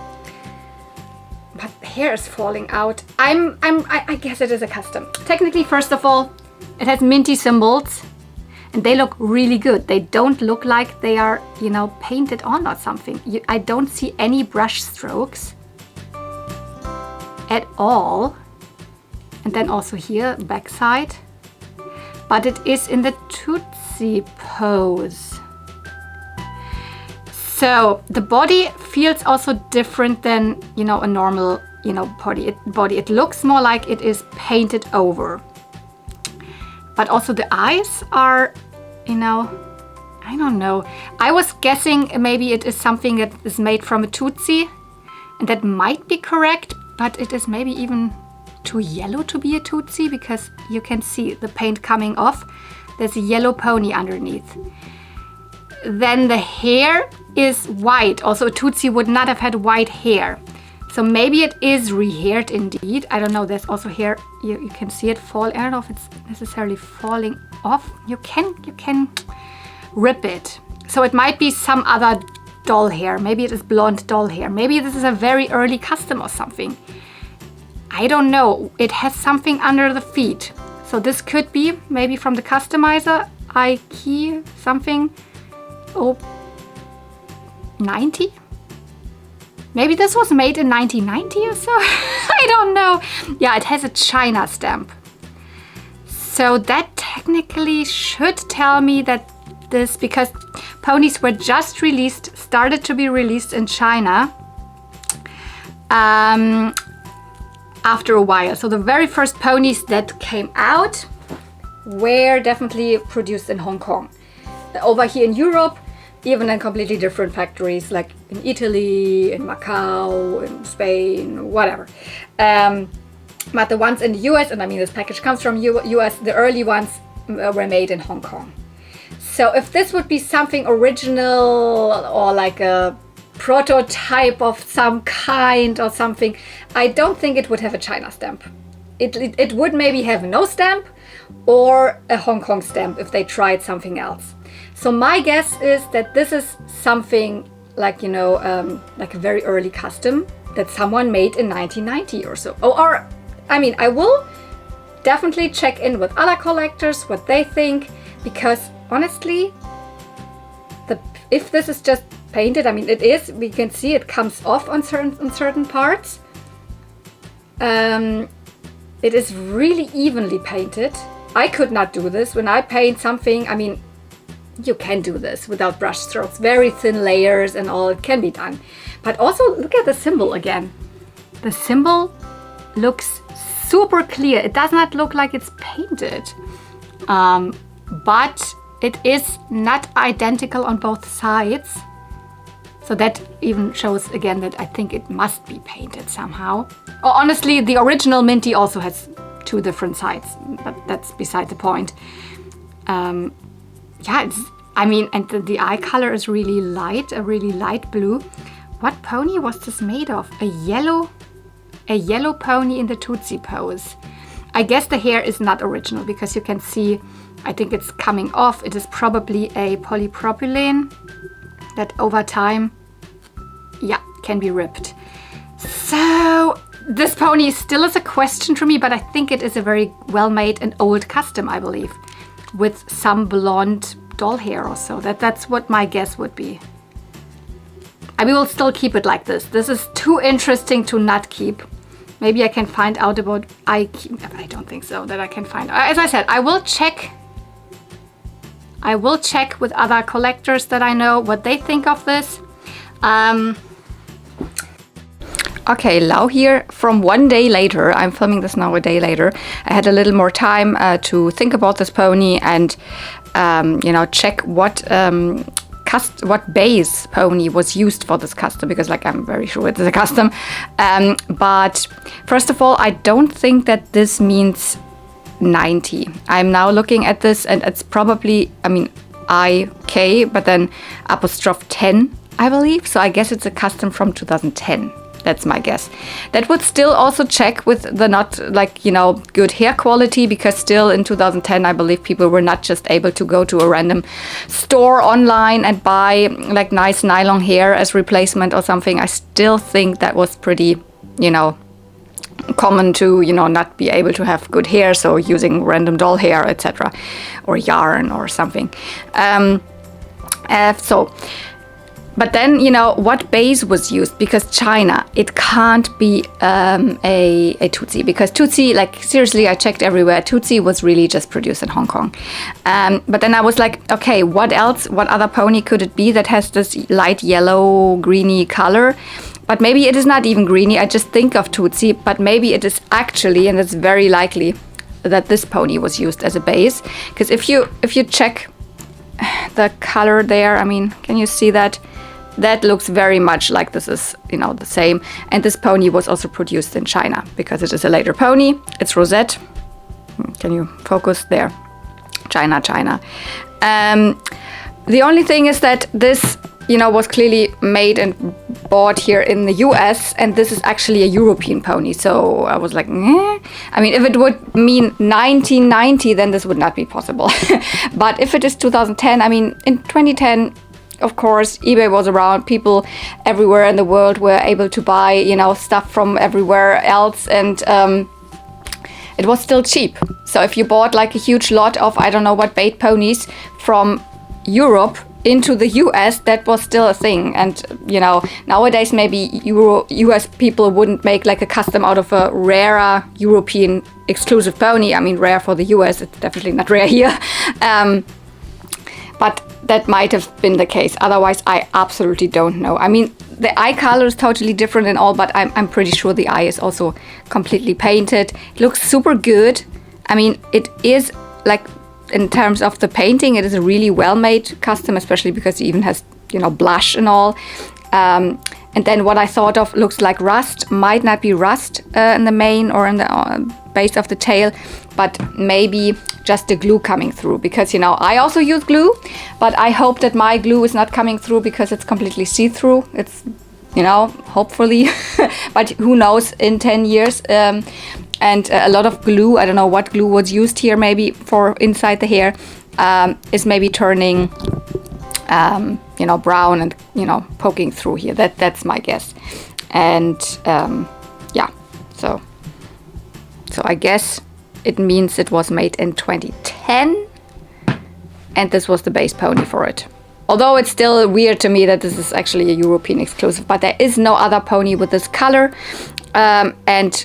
But hair is falling out. I guess it is a custom. Technically, first of all, it has minty symbols. And they look really good. They don't look like they are, you know, painted on or something. I don't see any brush strokes at all. And then also here, backside. But it is in the Tootsie pose. So the body feels also different than, you know, a normal, you know, body. It looks more like it is painted over. But also the eyes are, you know, I don't know. I was guessing maybe it is something that is made from a Tootsie. And that might be correct, but it is maybe even too yellow to be a Tootsie, because you can see the paint coming off. There's a yellow pony underneath. Then the hair is white. Also, a Tootsie would not have had white hair. So maybe it is re-haired indeed. I don't know. There's also hair. You can see it fall. I don't know if it's necessarily falling off. You can rip it. So it might be some other doll hair. Maybe it is blonde doll hair. Maybe this is a very early custom or something. I don't know. It has something under the feet. So this could be maybe from the customizer. Key something. Oh, 90? Maybe this was made in 1990 or so? I don't know. Yeah, it has a China stamp. So that technically should tell me that this, because ponies were just released, started to be released in China after a while. So the very first ponies that came out were definitely produced in Hong Kong. Over here in Europe, even in completely different factories, like in Italy, in Macau, in Spain, whatever. But the ones in the US, and I mean this package comes from US, the early ones were made in Hong Kong. So if this would be something original or like a prototype of some kind or something, I don't think it would have a China stamp. It would maybe have no stamp or a Hong Kong stamp if they tried something else. So my guess is that this is something like, you know, like a very early custom that someone made in 1990 or so. Or I mean, I will definitely check in with other collectors, what they think, because honestly, if this is just painted, I mean, it is, we can see it comes off on certain parts. It is really evenly painted. I could not do this. When I paint something, I mean, you can do this without brush strokes. Very thin layers and all, it can be done. But also look at the symbol again. The symbol looks super clear. It does not look like it's painted. But it is not identical on both sides. So that even shows again that I think it must be painted somehow. Or honestly, the original Minty also has 2 different sides, but that's beside the point. Yeah, I mean, and the eye color is really light, a really light blue. What pony was this made of? A yellow pony in the Tootsie pose. I guess the hair is not original because you can see, I think it's coming off. It is probably a polypropylene that over time, yeah, can be ripped. So this pony still is a question to me, but I think it is a very well-made and old custom, I believe, with some blonde doll hair or so. That's what my guess would be. I will still keep it like this. This is too interesting to not keep. Maybe I can find out about I don't think so that I can find. As I said, I will check with other collectors that I know what they think of this. Okay, Lau here from one day later. I'm filming this now a day later. I had a little more time to think about this pony and you know, check what base pony was used for this custom, because like I'm very sure it is a custom. But first of all, I don't think that this means 90. I'm now looking at this and it's probably, I mean, IK, but then apostrophe 10, I believe. So I guess it's a custom from 2010. That's my guess. That would still also check with the not like, you know, good hair quality, because still in 2010, I believe people were not just able to go to a random store online and buy like nice nylon hair as replacement or something. I still think that was pretty, you know, common to, you know, not be able to have good hair. So using random doll hair, etc. or yarn or something. But then, you know, what base was used? Because China, it can't be a Tootsie. Because Tootsie, like, seriously, I checked everywhere. Tootsie was really just produced in Hong Kong. But then I was like, okay, what else? What other pony could it be that has this light yellow, greeny color? But maybe it is not even greeny. I just think of Tootsie. But maybe it is actually, and it's very likely, that this pony was used as a base. Because if you check the color there, I mean, can you see that? That looks very much like this is, you know, the same. And this pony was also produced in China because it is a later pony. It's rosette. Can you focus there? China. The only thing is that this, you know, was clearly made and bought here in the US, and this is actually a European pony. So I was like, I mean, if it would mean 1990, then this would not be possible. But if it is 2010, I mean, in 2010, of course, eBay was around. People everywhere in the world were able to buy, you know, stuff from everywhere else, and it was still cheap. So if you bought like a huge lot of, I don't know what, bait ponies from Europe into the US, that was still a thing. And, you know, nowadays maybe US people wouldn't make like a custom out of a rarer European exclusive pony. I mean, rare for the US, it's definitely not rare here. But that might have been the case. Otherwise, I absolutely don't know. I mean, the eye color is totally different and all, but I'm pretty sure the eye is also completely painted. It looks super good. I mean, it is like, in terms of the painting, it is a really well-made custom, especially because it even has, you know, blush and all. And then what I thought of looks like rust. Might not be rust in the mane or in the base of the tail, but maybe just the glue coming through, because, you know, I also use glue, but I hope that my glue is not coming through because it's completely see-through. It's, you know, hopefully, but who knows in 10 years. And a lot of glue, I don't know what glue was used here, maybe for inside the hair, is maybe turning, you know, brown and, you know, poking through here. That's my guess. And yeah, so I guess it means it was made in 2010, and this was the base pony for it. Although it's still weird to me that this is actually a European exclusive, but there is no other pony with this color and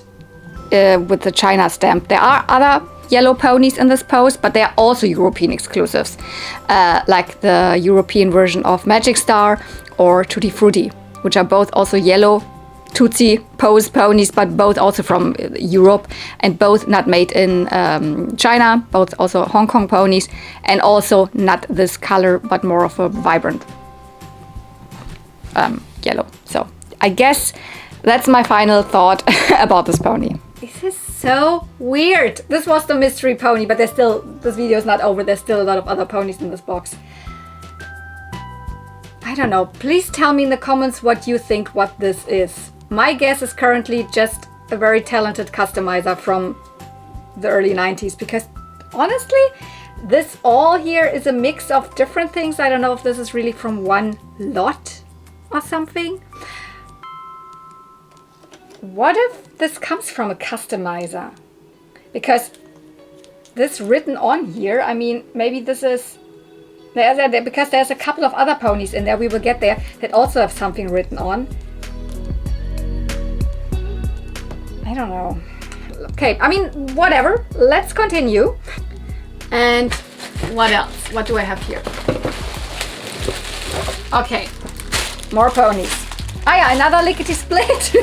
with the China stamp. There are other yellow ponies in this pose, but they are also European exclusives, like the European version of Magic Star or Tutti Frutti, which are both also yellow Tootsie pose ponies, but both also from Europe and both not made in China, both also Hong Kong ponies, and also not this color, but more of a vibrant yellow. So I guess that's my final thought about this pony. This is so weird. This was the mystery pony, but there's still, this video is not over. There's still a lot of other ponies in this box. I don't know. Please tell me in the comments what you think what this is. My guess is currently just a very talented customizer from the early 90s, because honestly, this all here is a mix of different things. I don't know if this is really from one lot or something. What if this comes from a customizer? Because this written on here, I mean, maybe this is, because there's a couple of other ponies in there, we will get there, that also have something written on. I don't know. Okay, I mean, whatever. Let's continue. And what else? What do I have here? Okay, more ponies. Ah yeah, another lickety split.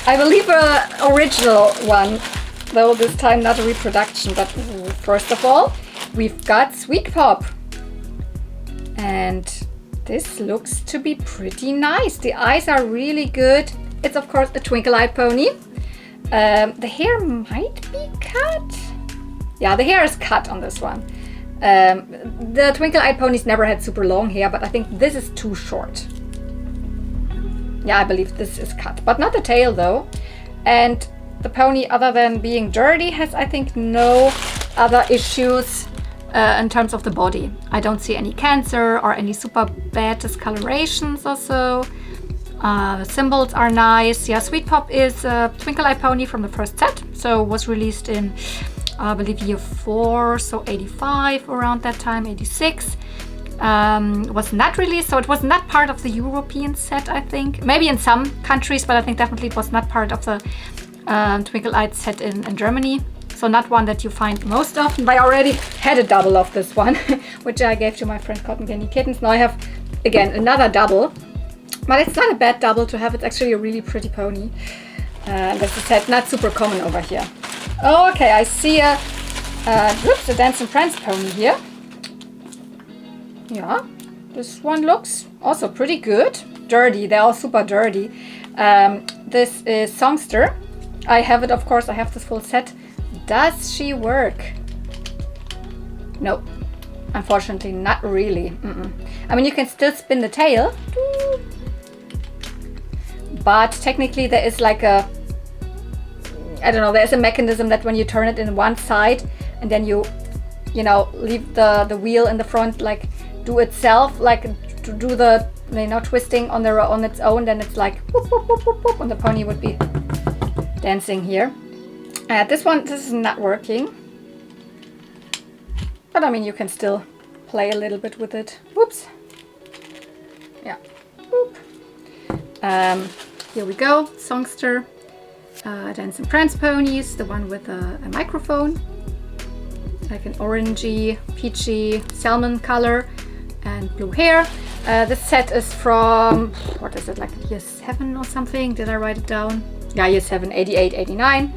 I believe an original one, though this time not a reproduction. But first of all, we've got Sweet Pop. And this looks to be pretty nice. The eyes are really good. It's of course a twinkle-eyed pony. The hair might be cut. Yeah, the hair is cut on this one. The twinkle-eyed ponies never had super long hair, but I think this is too short. Yeah, I believe this is cut, but not the tail though. And the pony, other than being dirty, has, I think, no other issues in terms of the body. I don't see any cancer or any super bad discolorations or so. The symbols are nice. Yeah, Sweet Pop is a twinkle-eyed pony from the first set, so was released in, I believe, year 4, so 85, around that time, 86. Was not released, so it was not part of the European set, I think. Maybe in some countries, but I think definitely it was not part of the twinkle-eyed set in Germany. So not one that you find most often. But I already had a double of this one, which I gave to my friend Cotton Candy Kittens. Now I have, again, another double. But it's not a bad double to have. It's actually a really pretty pony. As I said, not super common over here. Okay, I see a Dance and Prance pony here. Yeah, this one looks also pretty good. Dirty, they're all super dirty. This is Songster. I have it, of course, I have this full set. Does she work? No, unfortunately not really. I mean, you can still spin the tail. But technically there is like a, I don't know, there's a mechanism that when you turn it in one side and then you know, leave the wheel in the front, like do itself, like to do the, you know, twisting on its own, then it's like whoop, whoop, whoop, whoop, whoop, and the pony would be dancing here. This is not working, but I mean, you can still play a little bit with it. Whoops. Yeah. Whoop. Here we go, Songster, Dance and Prance ponies, the one with a microphone, like an orangey, peachy, salmon color and blue hair. This set is from, what is it, like year 7 or something? Did I write it down? Yeah, year 7, 88, 89.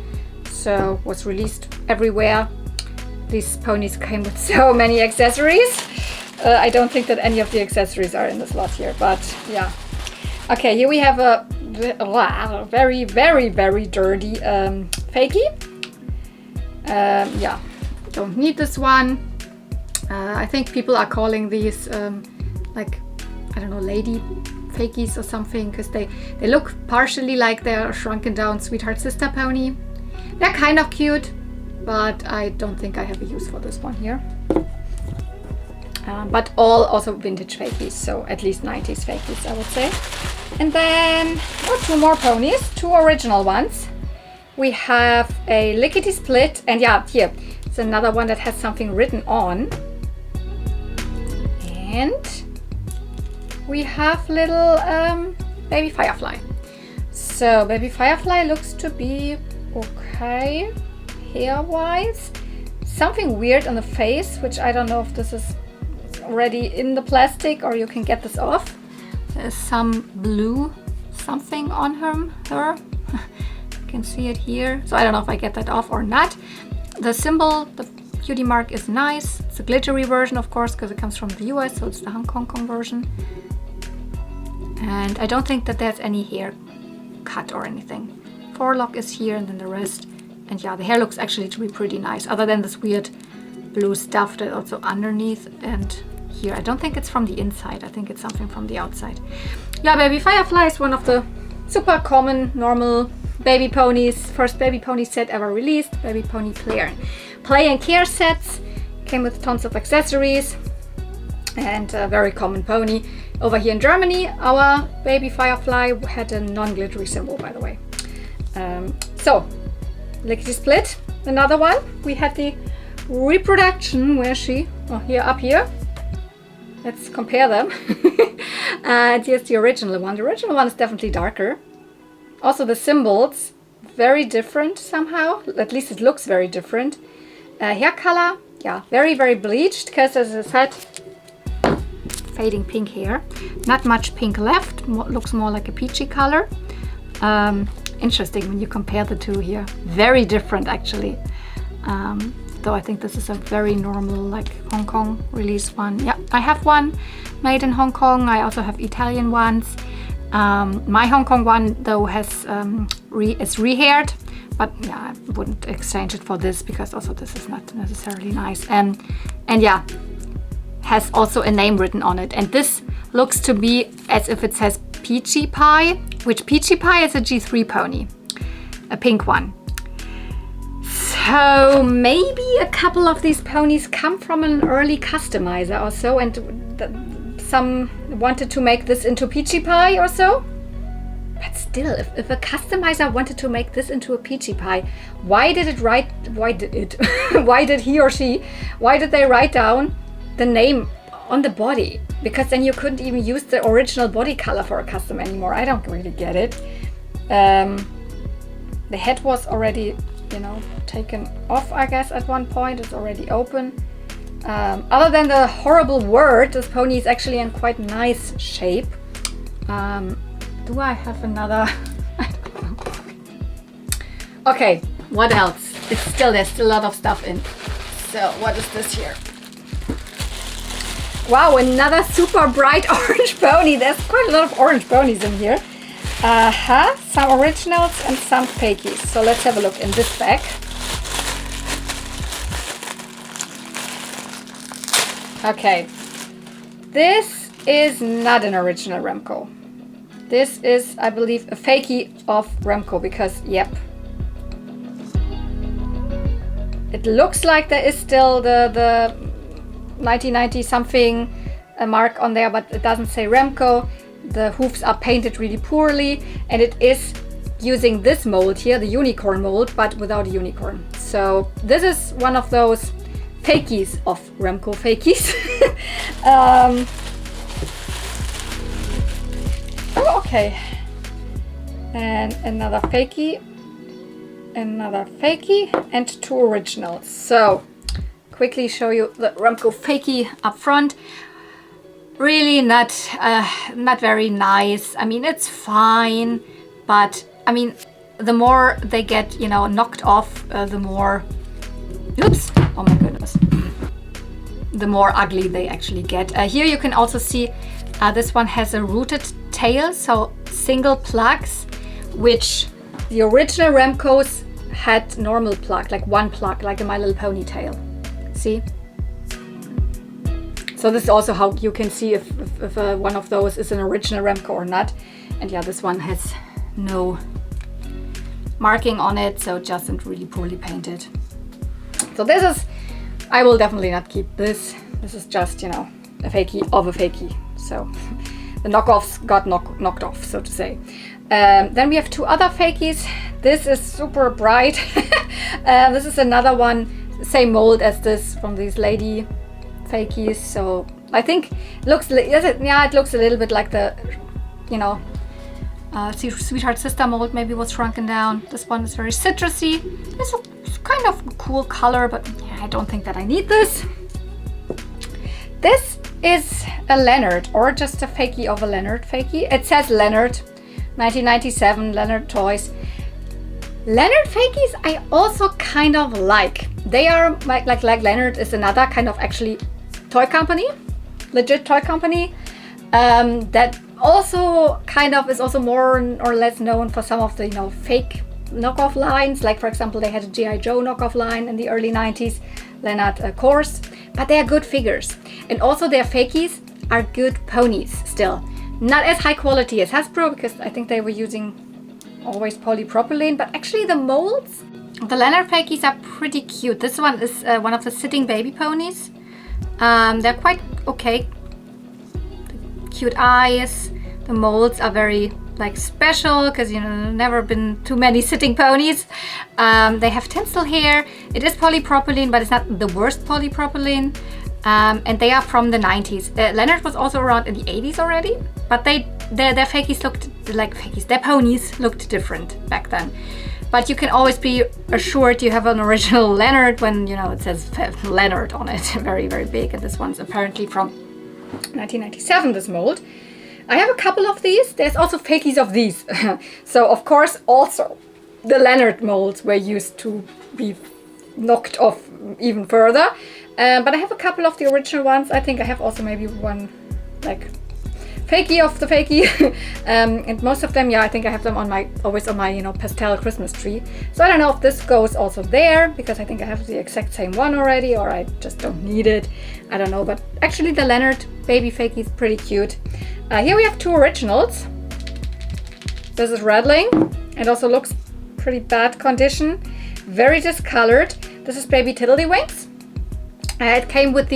So was released everywhere. These ponies came with so many accessories. I don't think that any of the accessories are in this lot here, but yeah. Okay, here we have a very, very, very dirty fakie. Yeah, don't need this one. I think people are calling these like, I don't know, lady fakies or something, because they look partially like they're a shrunken down sweetheart sister pony. They're kind of cute, but I don't think I have a use for this one here. But all also vintage fakies, so at least 90s fakies, I would say. And then, two more ponies, 2 original ones. We have a Lickety Split, and yeah, here, it's another one that has something written on. And we have little Baby Firefly. So Baby Firefly looks to be okay, hair-wise. Something weird on the face, which I don't know if this is already in the plastic or you can get this off. There's some blue something on her. You can see it here. So I don't know if I get that off or not. The symbol, the cutie mark, is nice. It's a glittery version, of course, because it comes from the US, so it's the Hong Kong version. And I don't think that there's any hair cut or anything. Forelock is here and then the rest. And yeah, the hair looks actually to be pretty nice, other than this weird blue stuff that also underneath and here. I don't think it's from the inside. I think it's something from the outside. Yeah, Baby Firefly is one of the super common, normal baby ponies. First baby pony set ever released. Baby pony play and care sets. Came with tons of accessories and a very common pony. Over here in Germany, our Baby Firefly had a non-glittery symbol, by the way. So, Lickety Split, another one. We had the Reproduction. Where is she? Oh, here, up here. Let's compare them. And here's the original one. The original one is definitely darker. Also the symbols, very different somehow. At least it looks very different. Hair color, yeah, very, very bleached, because as I said, fading pink hair. Not much pink left. Looks more like a peachy color. Interesting when you compare the two here. Very different, actually. Though I think this is a very normal, like, Hong Kong release one. Yeah, I have one made in Hong Kong. I also have Italian ones. My Hong Kong one, though, is rehaired, but yeah, I wouldn't exchange it for this, because also this is not necessarily nice. And yeah, has also a name written on it. And this looks to be as if it says Peachy Pie, which Peachy Pie is a G3 pony, a pink one. So maybe a couple of these ponies come from an early customizer or so, and some wanted to make this into Peachy Pie or so. But still, if a customizer wanted to make this into a Peachy Pie, why did he or she, why did they write down the name on the body? Because then you couldn't even use the original body color for a custom anymore. I don't really get it. The head was already, you know, taken off, I guess, at one point. It's already open. Other than the horrible word, this pony is actually in quite nice shape. Do I have another? I don't know. Okay, what else? There's still a lot of stuff in. So what is this here? Wow, another super bright orange pony. There's quite a lot of orange ponies in here. Some originals and some fakies. So let's have a look in this bag. Okay, this is not an original Remco. This is, I believe, a fakie of Remco, because, yep. It looks like there is still the 1990 something mark on there, but it doesn't say Remco. The hoofs are painted really poorly, and it is using this mold here, the unicorn mold, but without a unicorn. So this is one of those fakies of Remco fakies. Oh, okay. And another fakie, and two originals. So quickly show you the Remco fakie up front. Really not very nice. I mean, it's fine, but I mean, the more they get, you know, knocked off, the more, oops, oh my goodness, the more ugly they actually get. Here you can also see this one has a rooted tail, so single plugs, which the original Remcos had normal plug, like one plug, like a My Little Pony tail. See? So this is also how you can see if one of those is an original Remco or not. And yeah, this one has no marking on it, so just really poorly painted. So this is, I will definitely not keep this. This is just, you know, a fakie of a fakie. So the knockoffs got knocked off, so to say. Then we have two other fakies. This is super bright. This is another one, same mold as this from these lady fakies. So I think it looks, yeah, it looks a little bit like the, you know, Sweetheart Sister mold maybe was shrunken down. This one is very citrusy. It's kind of a cool color, but yeah, I don't think that I need this. This is a Leonard, or just a fakie of a Leonard fakie. It says Leonard, 1997, Leonard Toys. Leonard fakies I also kind of like. They are like Leonard is another kind of actually toy company, legit toy company, that also kind of is also more or less known for some of the, you know, fake knockoff lines. Like for example, they had a G.I. Joe knockoff line in the early 90s, Leonard Course, but they are good figures. And also their fakies are good ponies still. Not as high quality as Hasbro, because I think they were using always polypropylene, but actually the molds, the Leonard fakies are pretty cute. This one is one of the sitting baby ponies. They're quite okay. Cute eyes. The molds are very like special because, you know, never been too many sitting ponies. They have tinsel hair. It is polypropylene, but it's not the worst polypropylene. And they are from the 90s. Leonard was also around in the 80s already, but their fakies looked like fakies. Their ponies looked different back then. But you can always be assured you have an original Leonard when, you know, it says Leonard on it, very, very big. And this one's apparently from 1997, this mold. I have a couple of these. There's also fakies of these. So, of course, also the Leonard molds were used to be knocked off even further. But I have a couple of the original ones. I think I have also maybe one, like, fakie of the fakie. And most of them, yeah, I think I have them on my, always on my, you know, pastel Christmas tree. So I don't know if this goes also there, because I think I have the exact same one already, or I just don't need it. I don't know, but actually the Leonard baby fakie is pretty cute. Here we have two originals. This is Rattling. It also looks pretty bad condition. Very discolored. This is Baby Tiddlywinks. It came with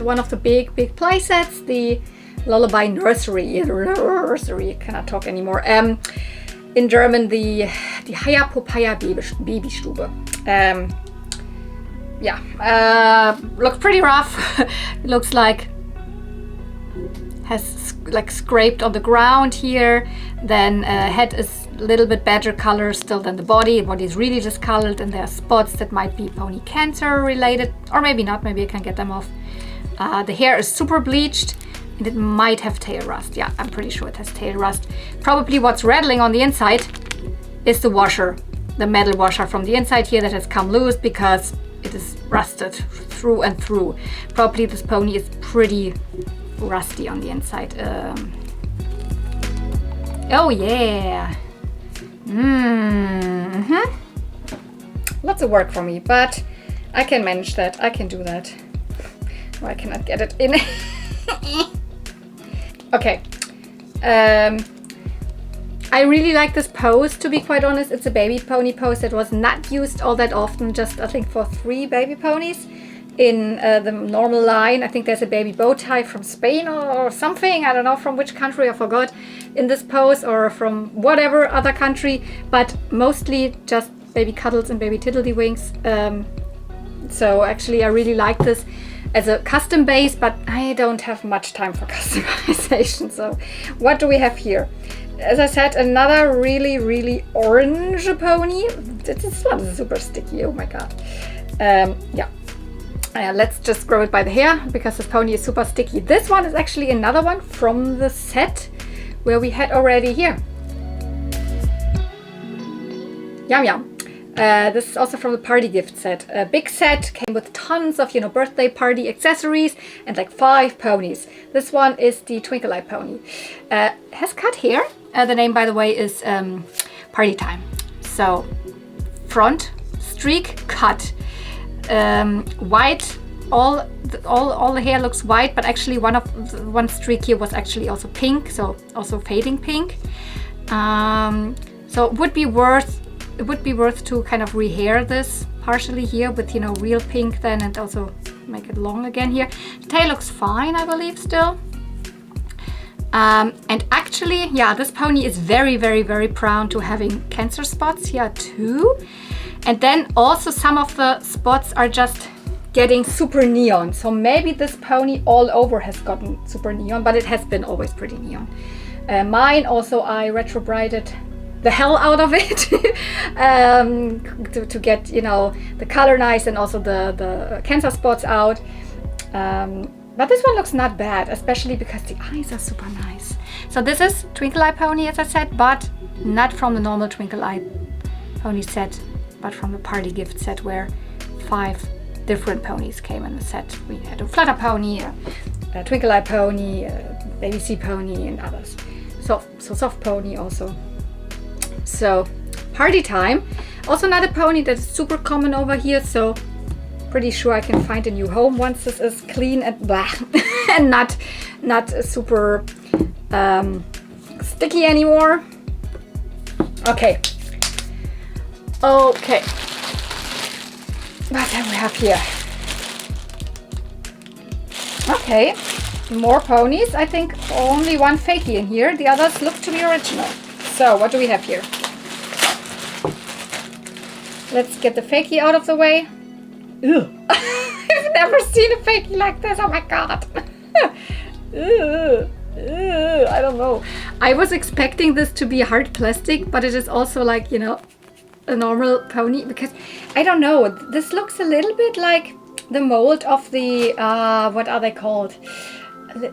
one of the big play sets, the Lullaby Nursery. I cannot talk anymore. In German, the Hayapopaya Babystube. Yeah, looks pretty rough. Looks like has like scraped on the ground here. Then head is a little bit better color still than the body. The body is really discolored, and there are spots that might be pony cancer related, or maybe not. Maybe I can get them off. The hair is super bleached, and it might have tail rust. Yeah, I'm pretty sure it has tail rust. Probably what's rattling on the inside is the washer, the metal washer from the inside here that has come loose because it is rusted through and through. Probably this pony is pretty rusty on the inside. Oh yeah. Lots of work for me, but I can manage that. I can do that. Oh, I cannot get it in. Okay. I really like this pose, to be quite honest. It's a baby pony pose that was not used all that often, just I think for 3 baby ponies in the normal line. I think there's a baby bow tie from Spain or something. I don't know from which country, I forgot, in this pose, or from whatever other country, but mostly just baby Cuddles and baby Tiddlywinks. So actually I really like this as a custom base, but I don't have much time for customization. So what do we have here? As I said, another really orange pony. This one is super sticky, oh my god. Yeah. Let's just grab it by the hair, because this pony is super sticky. This one is actually another one from the set where we had already here. Yum Yum. This is also from the party gift set. A big set, came with tons of, you know, birthday party accessories and like 5 ponies. This one is the Twinkle Eye pony. Has cut hair. The name, by the way, is Party Time. So front streak cut. White, all the hair looks white, but actually one streak here was actually also pink, so also fading pink. So it would be worth to kind of rehair this partially here with, you know, real pink then, and also make it long again here. The tail looks fine, I believe, still. And actually, yeah, this pony is very prone to having cancer spots here too. And then also some of the spots are just getting super neon. So maybe this pony all over has gotten super neon, but it has been always pretty neon. Mine also, I retrobrighted the hell out of it to get, you know, the color nice and also the cancer spots out. But this one looks not bad, especially because the eyes are super nice. So this is Twinkle Eye pony, as I said, but not from the normal Twinkle Eye pony set, but from the party gift set where 5 different ponies came in the set. We had a Flutter pony, a Twinkle Eye pony, a Baby Sea pony, and others. soft pony also. So party time. Also not a pony that is super common over here, so pretty sure I can find a new home once this is clean and blah and not super sticky anymore. Okay. What do we have here? Okay, more ponies. I think only one fakie in here. The others look to be original. So what do we have here? Let's get the fakie out of the way. Ew. I've never seen a fakie like this. Oh my god. Ew. Ew. I don't know. I was expecting this to be hard plastic, but it is also like, you know, a normal pony, because I don't know. This looks a little bit like the mold of the what are they called?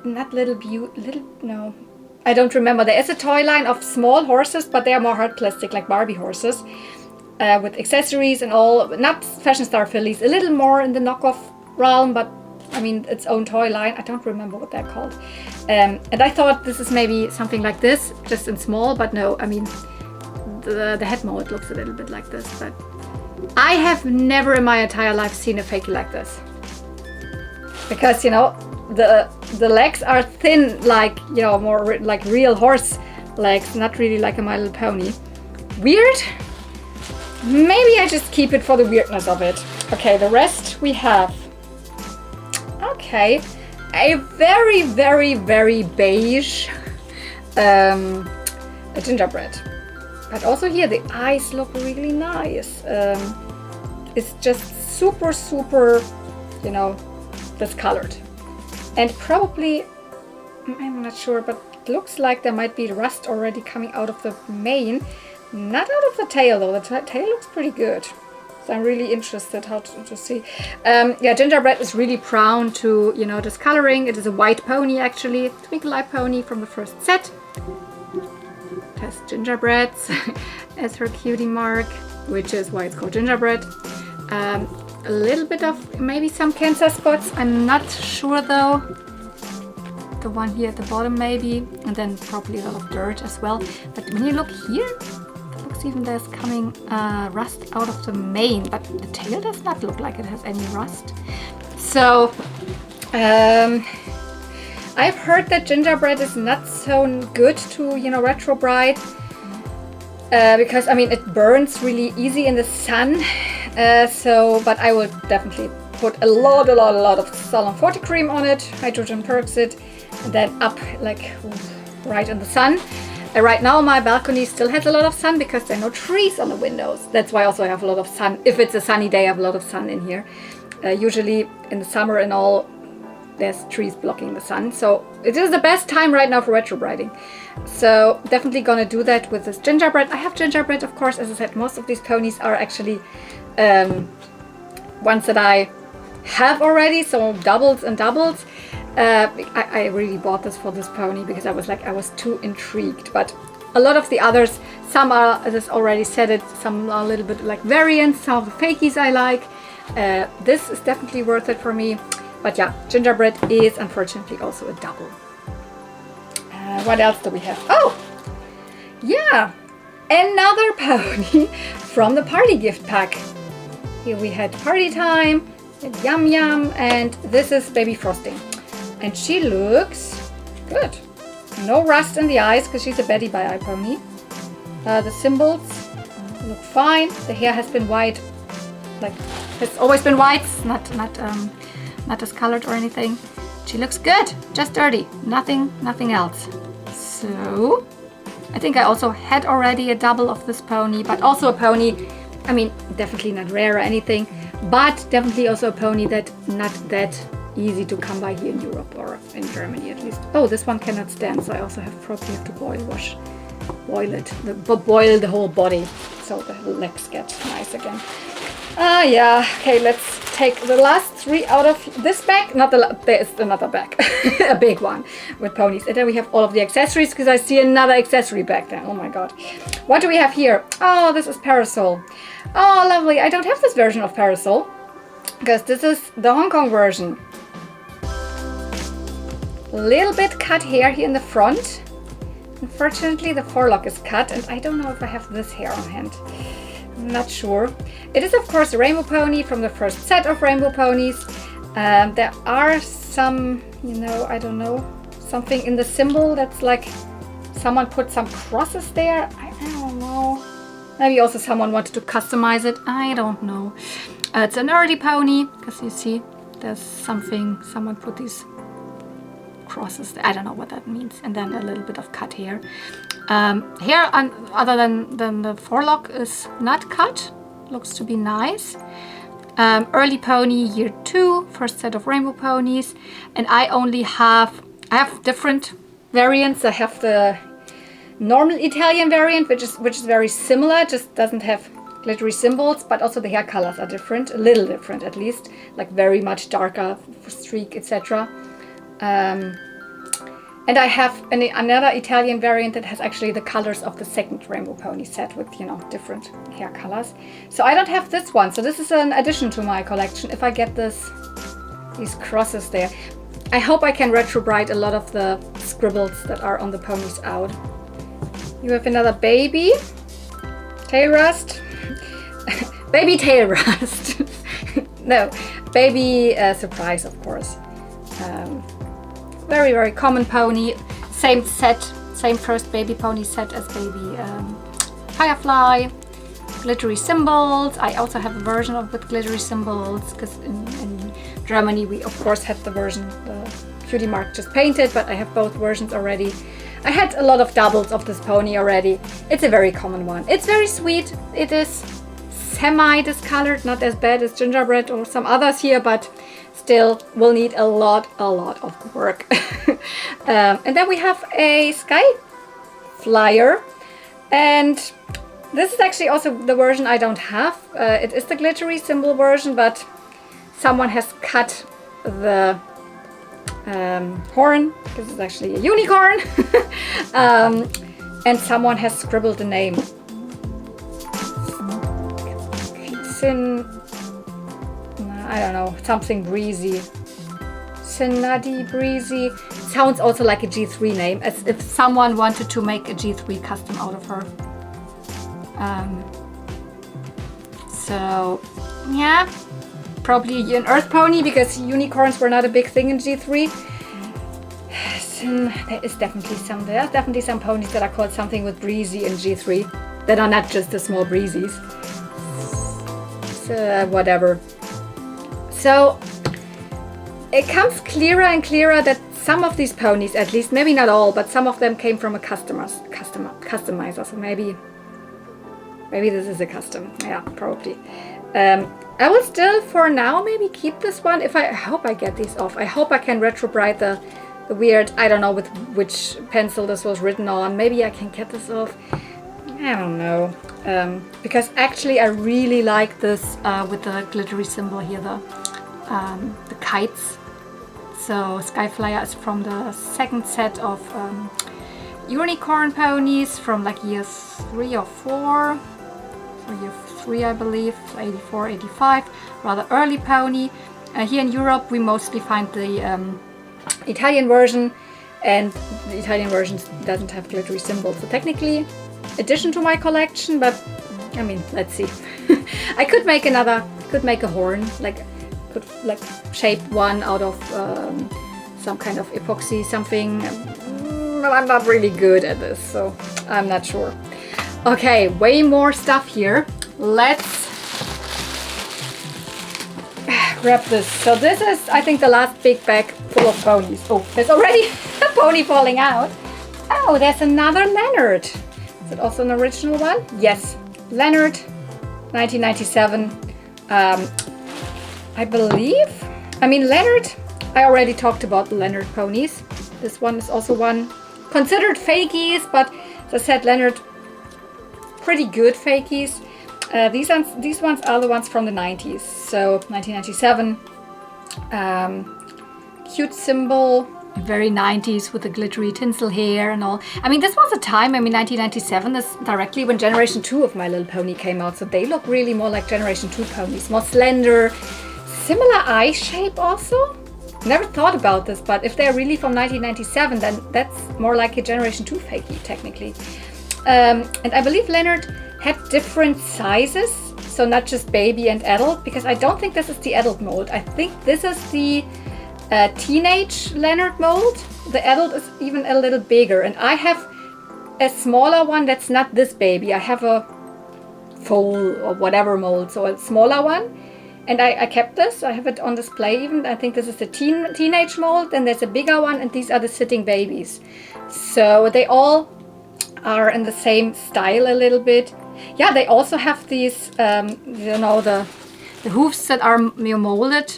Not no. I don't remember. There is a toy line of small horses, but they are more hard plastic, like Barbie horses. With accessories and all, not Fashion Star fillies, a little more in the knockoff realm, but I mean its own toy line. I don't remember what they're called. And I thought this is maybe something like this, just in small, but no, I mean the head mold looks a little bit like this, but I have never in my entire life seen a fakie like this. Because, you know, the legs are thin, like, you know, more like real horse legs, not really like a My Little Pony. Weird? Maybe I just keep it for the weirdness of it. Okay, the rest we have. Okay, a very, very, very beige a gingerbread. But also here the eyes look really nice. It's just super, super, you know, discolored. And probably, I'm not sure, but it looks like there might be rust already coming out of the mane. Not out of the tail though, the tail looks pretty good. So I'm really interested how to see. Yeah, gingerbread is really prone to, you know, discoloring. It is a white pony actually, Twinkle Eye pony from the first set. It has gingerbreads as her cutie mark, which is why it's called gingerbread. A little bit of maybe some cancer spots, I'm not sure though. The one here at the bottom maybe, and then probably a lot of dirt as well. But when you look here, even there's coming rust out of the mane, but the tail does not look like it has any rust. So I've heard that gingerbread is not so good to, you know, retro bride because I mean it burns really easy in the sun. But I will definitely put a lot of Salon 40 cream on it, hydrogen peroxide, and then up like right in the sun. Right now my balcony still has a lot of sun because there are no trees on the windows. That's why also I have a lot of sun. If it's a sunny day, I have a lot of sun in here. Usually in the summer and all, there's trees blocking the sun. So it is the best time right now for retro briding. So definitely gonna do that with this gingerbread. I have gingerbread, of course. As I said, most of these ponies are actually ones that I have already, so doubles and doubles. I really bought this for this pony because I was too intrigued. But a lot of the others, some are, as I already said it, some are a little bit like variants, some of the fakies I like. This is definitely worth it for me. But yeah, gingerbread is unfortunately also a double. What else do we have? Oh, yeah, another pony from the party gift pack. Here we had Party Time, Yum Yum, and this is Baby Frosting. And she looks good. No rust in the eyes because she's a Betty by Eye pony. The symbols look fine. The hair has been white, like it's always been white, not discolored or anything. She looks good, just dirty, nothing else. So I think I also had already a double of this pony, but also a pony, I mean, definitely not rare or anything, but definitely also a pony that not that easy to come by here in Europe or in Germany at least. Oh, this one cannot stand, so I also probably have to boil the whole body so the legs get nice again. Yeah, okay, let's take the last three out of this bag. There is another bag, a big one with ponies. And then we have all of the accessories because I see another accessory bag there. Oh my god. What do we have here? Oh, this is Parasol. Oh, lovely. I don't have this version of Parasol because this is the Hong Kong version. Little bit cut hair here in the front. Unfortunately, the forelock is cut, and I don't know if I have this hair on hand. I'm not sure. It is, of course, a rainbow pony from the first set of rainbow ponies. There are some, you know, I don't know, something in the symbol that's like someone put some crosses there. I don't know. Maybe also someone wanted to customize it. I don't know. It's an early pony, because you see there's something, someone put these crosses there. I don't know what that means. And then a little bit of cut here. Here, other than the forelock, is not cut. Looks to be nice. Early pony, year 2, first set of rainbow ponies. And I have different variants. I have the normal Italian variant, which is very similar, just doesn't have glittery symbols, but also the hair colors are different, a little different at least, like very much darker streak, etc. And I have another Italian variant that has actually the colors of the second rainbow pony set with, you know, different hair colors. So I don't have this one, so this is an addition to my collection if I get these crosses there. I hope I can retrobrite a lot of the scribbles that are on the ponies out. You have another baby tail rust. Baby tail rust. No, baby surprise, of course. Very, very common pony. Same set, same first baby pony set as baby Firefly. Glittery symbols. I also have a version with glittery symbols, because in Germany we of course had the version, the cutie mark just painted, but I have both versions already. I had a lot of doubles of this pony already. It's a very common one. It's very sweet. It is semi-discolored, not as bad as gingerbread or some others here, but still will need a lot of work. And then we have a sky flyer, and this is actually also the version I don't have. It is the glittery symbol version, but someone has cut the horn. This is actually a unicorn. And someone has scribbled the name. I don't know, something breezy. Sinadi breezy. Sounds also like a G3 name, as if someone wanted to make a G3 custom out of her. So yeah, probably an earth pony, because unicorns were not a big thing in G3. There's definitely some ponies that are called something with breezy in G3 that are not just the small breezies. So whatever. So it comes clearer and clearer that some of these ponies, at least, maybe not all, but some of them came from a customizer. So maybe this is a custom. Yeah, probably. I will still, for now, maybe keep this one. I hope I get these off. I hope I can retrobrite the weird, I don't know with which pencil this was written on. Maybe I can get this off. I don't know. Because actually I really like this with the glittery symbol here, the kites. So Skyflyer is from the second set of unicorn ponies from like year 3 or 4. So year 3 I believe, 84, 85, rather early pony. Here in Europe we mostly find the Italian version, and the Italian version doesn't have glittery symbols. So technically addition to my collection, but I mean, let's see. I could make a horn, could shape one out of some kind of epoxy something. I'm not really good at this, so I'm not sure. Okay, way more stuff here. Let's grab this. So this is, I think, the last big bag full of ponies. Oh, there's already a pony falling out. Oh, there's another Leonard. Is it also an original one? Yes, Leonard, 1997. I believe. I mean, Leonard, I already talked about the Leonard ponies. This one is also one considered fakies, but as I said, Leonard, pretty good fakies. These ones are the ones from the 90s. So 1997. Cute symbol. Very 90s with the glittery tinsel hair and all. I mean, this was a time, I mean, 1997, this directly when Generation 2 of My Little Pony came out. So they look really more like Generation 2 ponies. More slender. Similar eye shape also. Never thought about this, but if they're really from 1997, then that's more like a Generation 2 fakie, technically. And I believe Leonard had different sizes, so not just baby and adult, because I don't think this is the adult mold. I think this is the teenage Leonard mold. The adult is even a little bigger, and I have a smaller one that's not this baby. I have a full or whatever mold, so a smaller one. And I kept this, I have it on display even. I think this is the teenage mold, and there's a bigger one, and these are the sitting babies. So they all are in the same style a little bit. Yeah, they also have these, you know, the hoofs that are molded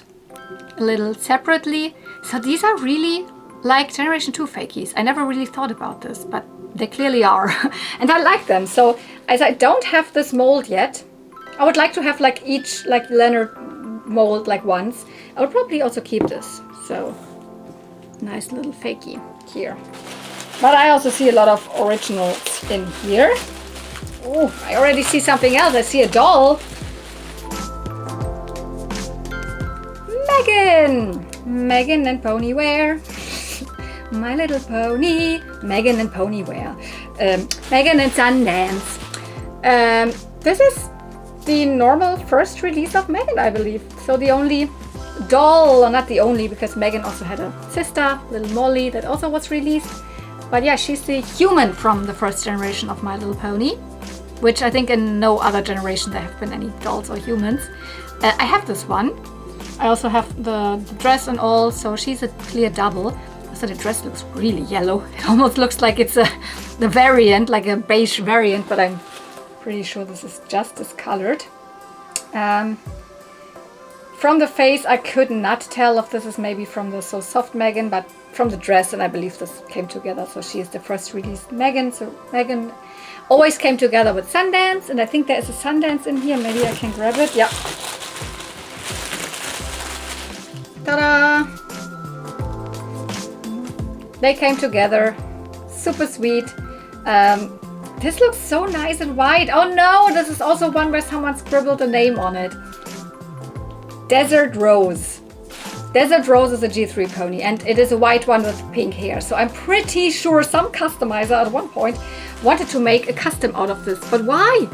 a little separately. So these are really like Generation 2 fakies. I never really thought about this, but they clearly are. And I like them. So as I don't have this mold yet, I would like to have like each like Leonard mold like once. I would probably also keep this. So nice little fakie here. But I also see a lot of originals in here. Oh, I already see something else. I see a doll. Megan and pony wear. My Little Pony. Megan and pony wear. Megan and Sundance. This is the normal first release of Megan, I believe. So the only doll, or not the only, because Megan also had a sister, little Molly, that also was released. But yeah, she's the human from the first generation of My Little Pony, which I think in no other generation there have been any dolls or humans. I have this one. I also have the dress and all, so she's a clear double. So the dress looks really yellow. It almost looks like it's the variant, like a beige variant, but I'm pretty sure this is just as colored. From the face, I could not tell if this is maybe from the So Soft Megan, but from the dress, and I believe this came together. So she is the first released Megan. So Megan always came together with Sundance, and I think there is a Sundance in here. Maybe I can grab it. Yeah. Ta-da! They came together. Super sweet. This looks so nice and white. Oh no, this is also one where someone scribbled a name on it. Desert Rose. Desert Rose is a G3 pony, and it is a white one with pink hair. So I'm pretty sure some customizer at one point wanted to make a custom out of this. But why?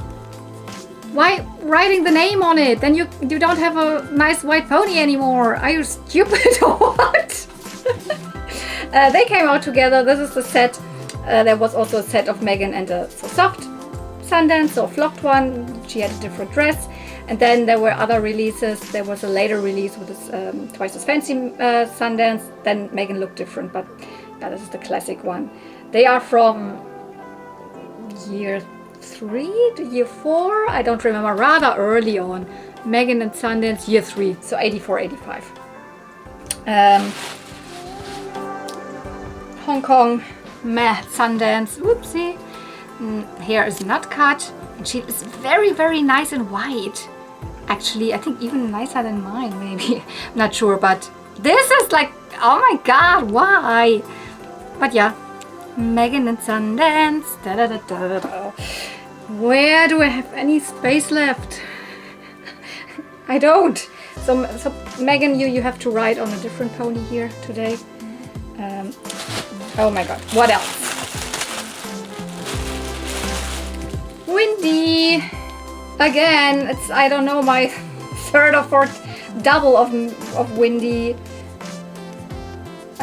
Why writing the name on it? Then you don't have a nice white pony anymore. Are you stupid or what? They came out together. This is the set. There was also a set of Megan and a So Soft Sundance, so flocked one. She had a different dress. And then there were other releases. There was a later release with this Twice as Fancy Sundance. Then Megan looked different, but yeah, this is the classic one. They are from year 3 to year 4. I don't remember, rather early on. Megan and Sundance, year 3, so 84, 85. Hong Kong, Sundance, whoopsie. Hair is not cut. And she is very, very nice and white. Actually, I think even nicer than mine, maybe. I'm not sure, but this is like, oh my god, why? But yeah, Megan and Sundance. Da, da, da, da, da. Where do I have any space left? I don't. So Megan, you have to ride on a different pony here today. Oh my god, what else? Windy. Again, it's, I don't know, my third or fourth double of Windy.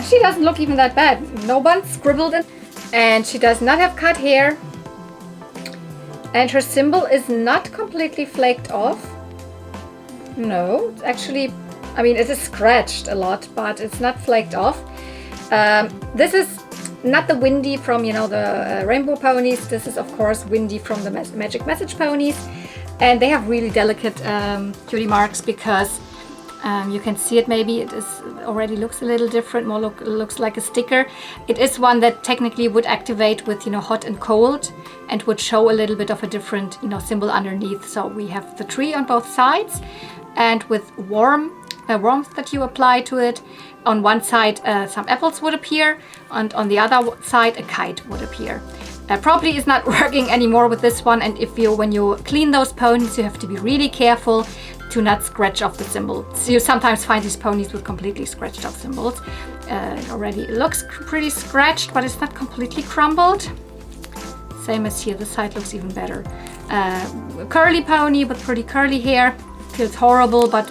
She doesn't look even that bad. No one scribbled it. And she does not have cut hair. And her symbol is not completely flaked off. No, it's actually, I mean, it is scratched a lot, but it's not flaked off. This is not the Windy from, you know, the Rainbow ponies. This is, of course, Windy from the Magic Message ponies. And they have really delicate cutie marks because you can see it maybe. It is already looks a little different, more looks like a sticker. It is one that technically would activate with, you know, hot and cold and would show a little bit of a different, you know, symbol underneath. So we have the tree on both sides, and with warmth that you apply to it. On one side some apples would appear, and on the other side a kite would appear. Probably is not working anymore with this one, and when you clean those ponies, you have to be really careful to not scratch off the symbols. You sometimes find these ponies with completely scratched off symbols. It already looks pretty scratched, but it's not completely crumbled. Same as here, this side looks even better. Curly pony with pretty curly hair. Feels horrible, but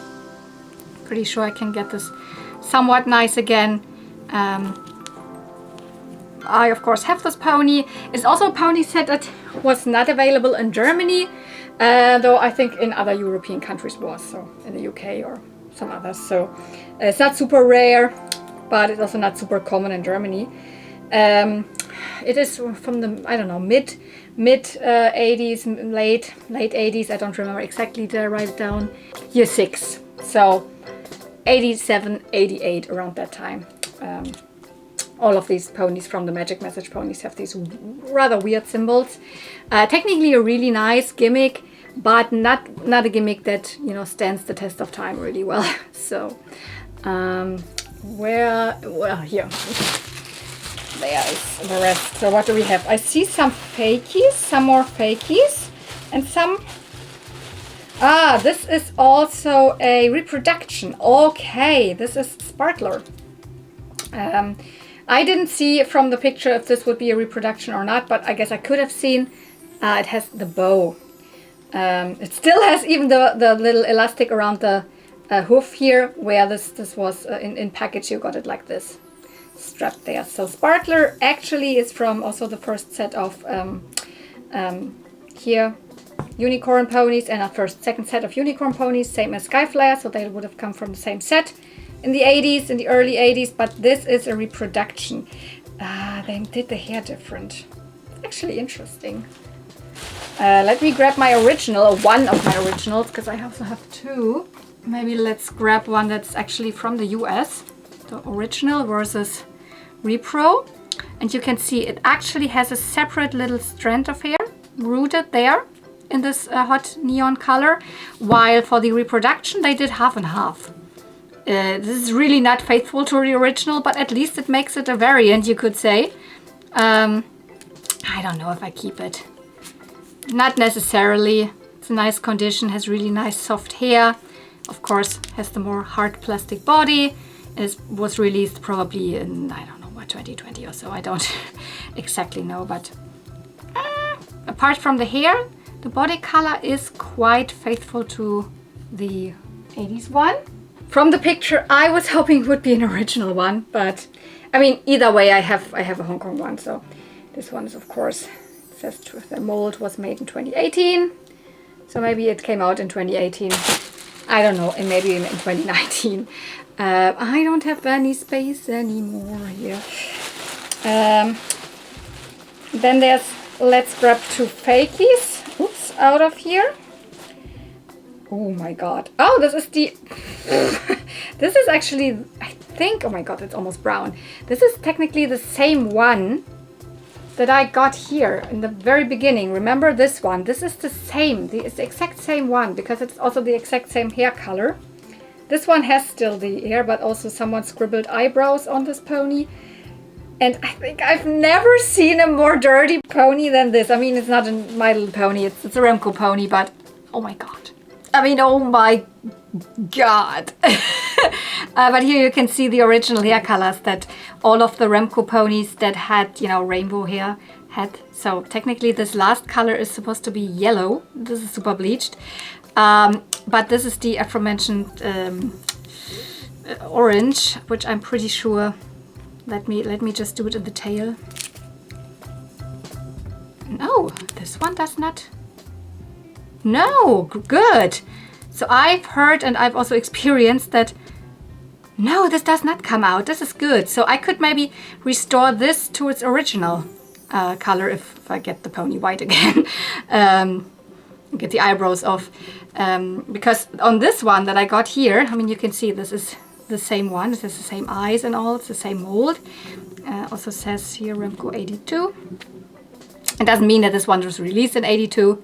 pretty sure I can get this somewhat nice again. I of course have this pony. It's also a pony set that was not available in Germany, though I think in other European countries was, so in the UK or some others. So it's not super rare, but it's also not super common in Germany. It is from the, I don't know, mid 80s, late 80s. I don't remember exactly. Did I write it down? Year 6. So 87, 88, around that time. All of these ponies from the Magic Message ponies have these rather weird symbols. Technically a really nice gimmick, but not a gimmick that, you know, stands the test of time really well. So well, here. There is the rest. So what do we have? I see some fakies, some more fakies, and some... this is also a reproduction. Okay, this is Sparkler. I didn't see from the picture if this would be a reproduction or not, but I guess I could have seen. It has the bow. It still has even the little elastic around the hoof here, where this was in package. You got it like this, strapped there. So Sparkler actually is from also the first set of here unicorn ponies, and a second set of unicorn ponies, same as Skyflyer, so they would have come from the same set in the 80s, in the early 80s, but this is a reproduction. They did the hair different. Actually interesting. Let me grab my original, or one of my originals, because I also have two. Maybe let's grab one that's actually from the US. The original versus Repro. And you can see it actually has a separate little strand of hair rooted there in this hot neon color, while for the reproduction they did half and half. This is really not faithful to the original, but at least it makes it a variant, you could say. I don't know if I keep it. Not necessarily. It's a nice condition, has really nice soft hair. Of course, has the more hard plastic body. It was released probably in, I don't know, what, 2020 or so. I don't exactly know, but apart from the hair, the body color is quite faithful to the 80s one. From the picture, I was hoping it would be an original one, but I mean, either way, I have a Hong Kong one. So this one is, of course, it says the mold was made in 2018. So maybe it came out in 2018. I don't know, and maybe in 2019. I don't have any space anymore here. Then there's, let's grab two fakies. Oops, out of here. Oh my god. Oh, this is the... this is actually, I think, oh my god, it's almost brown. This is technically the same one that I got here in the very beginning. Remember this one? This is the same, it's the exact same one, because it's also the exact same hair color. This one has still the hair, but also someone scribbled eyebrows on this pony. And I think I've never seen a more dirty pony than this. I mean, it's not a My Little Pony, it's a Remco pony, but oh my god. I mean, oh my god. But here you can see the original hair colors that all of the Remco ponies that had, you know, rainbow hair had. So technically this last color is supposed to be yellow. This is super bleached. But this is the aforementioned orange, which I'm pretty sure... Let me just do it in the tail. No, this one does not... No, good. So I've heard and I've also experienced that, no, this does not come out. This is good. So I could maybe restore this to its original color if I get the pony white again. Get the eyebrows off. Because on this one that I got here, I mean, you can see this is the same one. It has the same eyes and all. It's the same mold. Also says here Remco 82. It doesn't mean that this one was released in 82.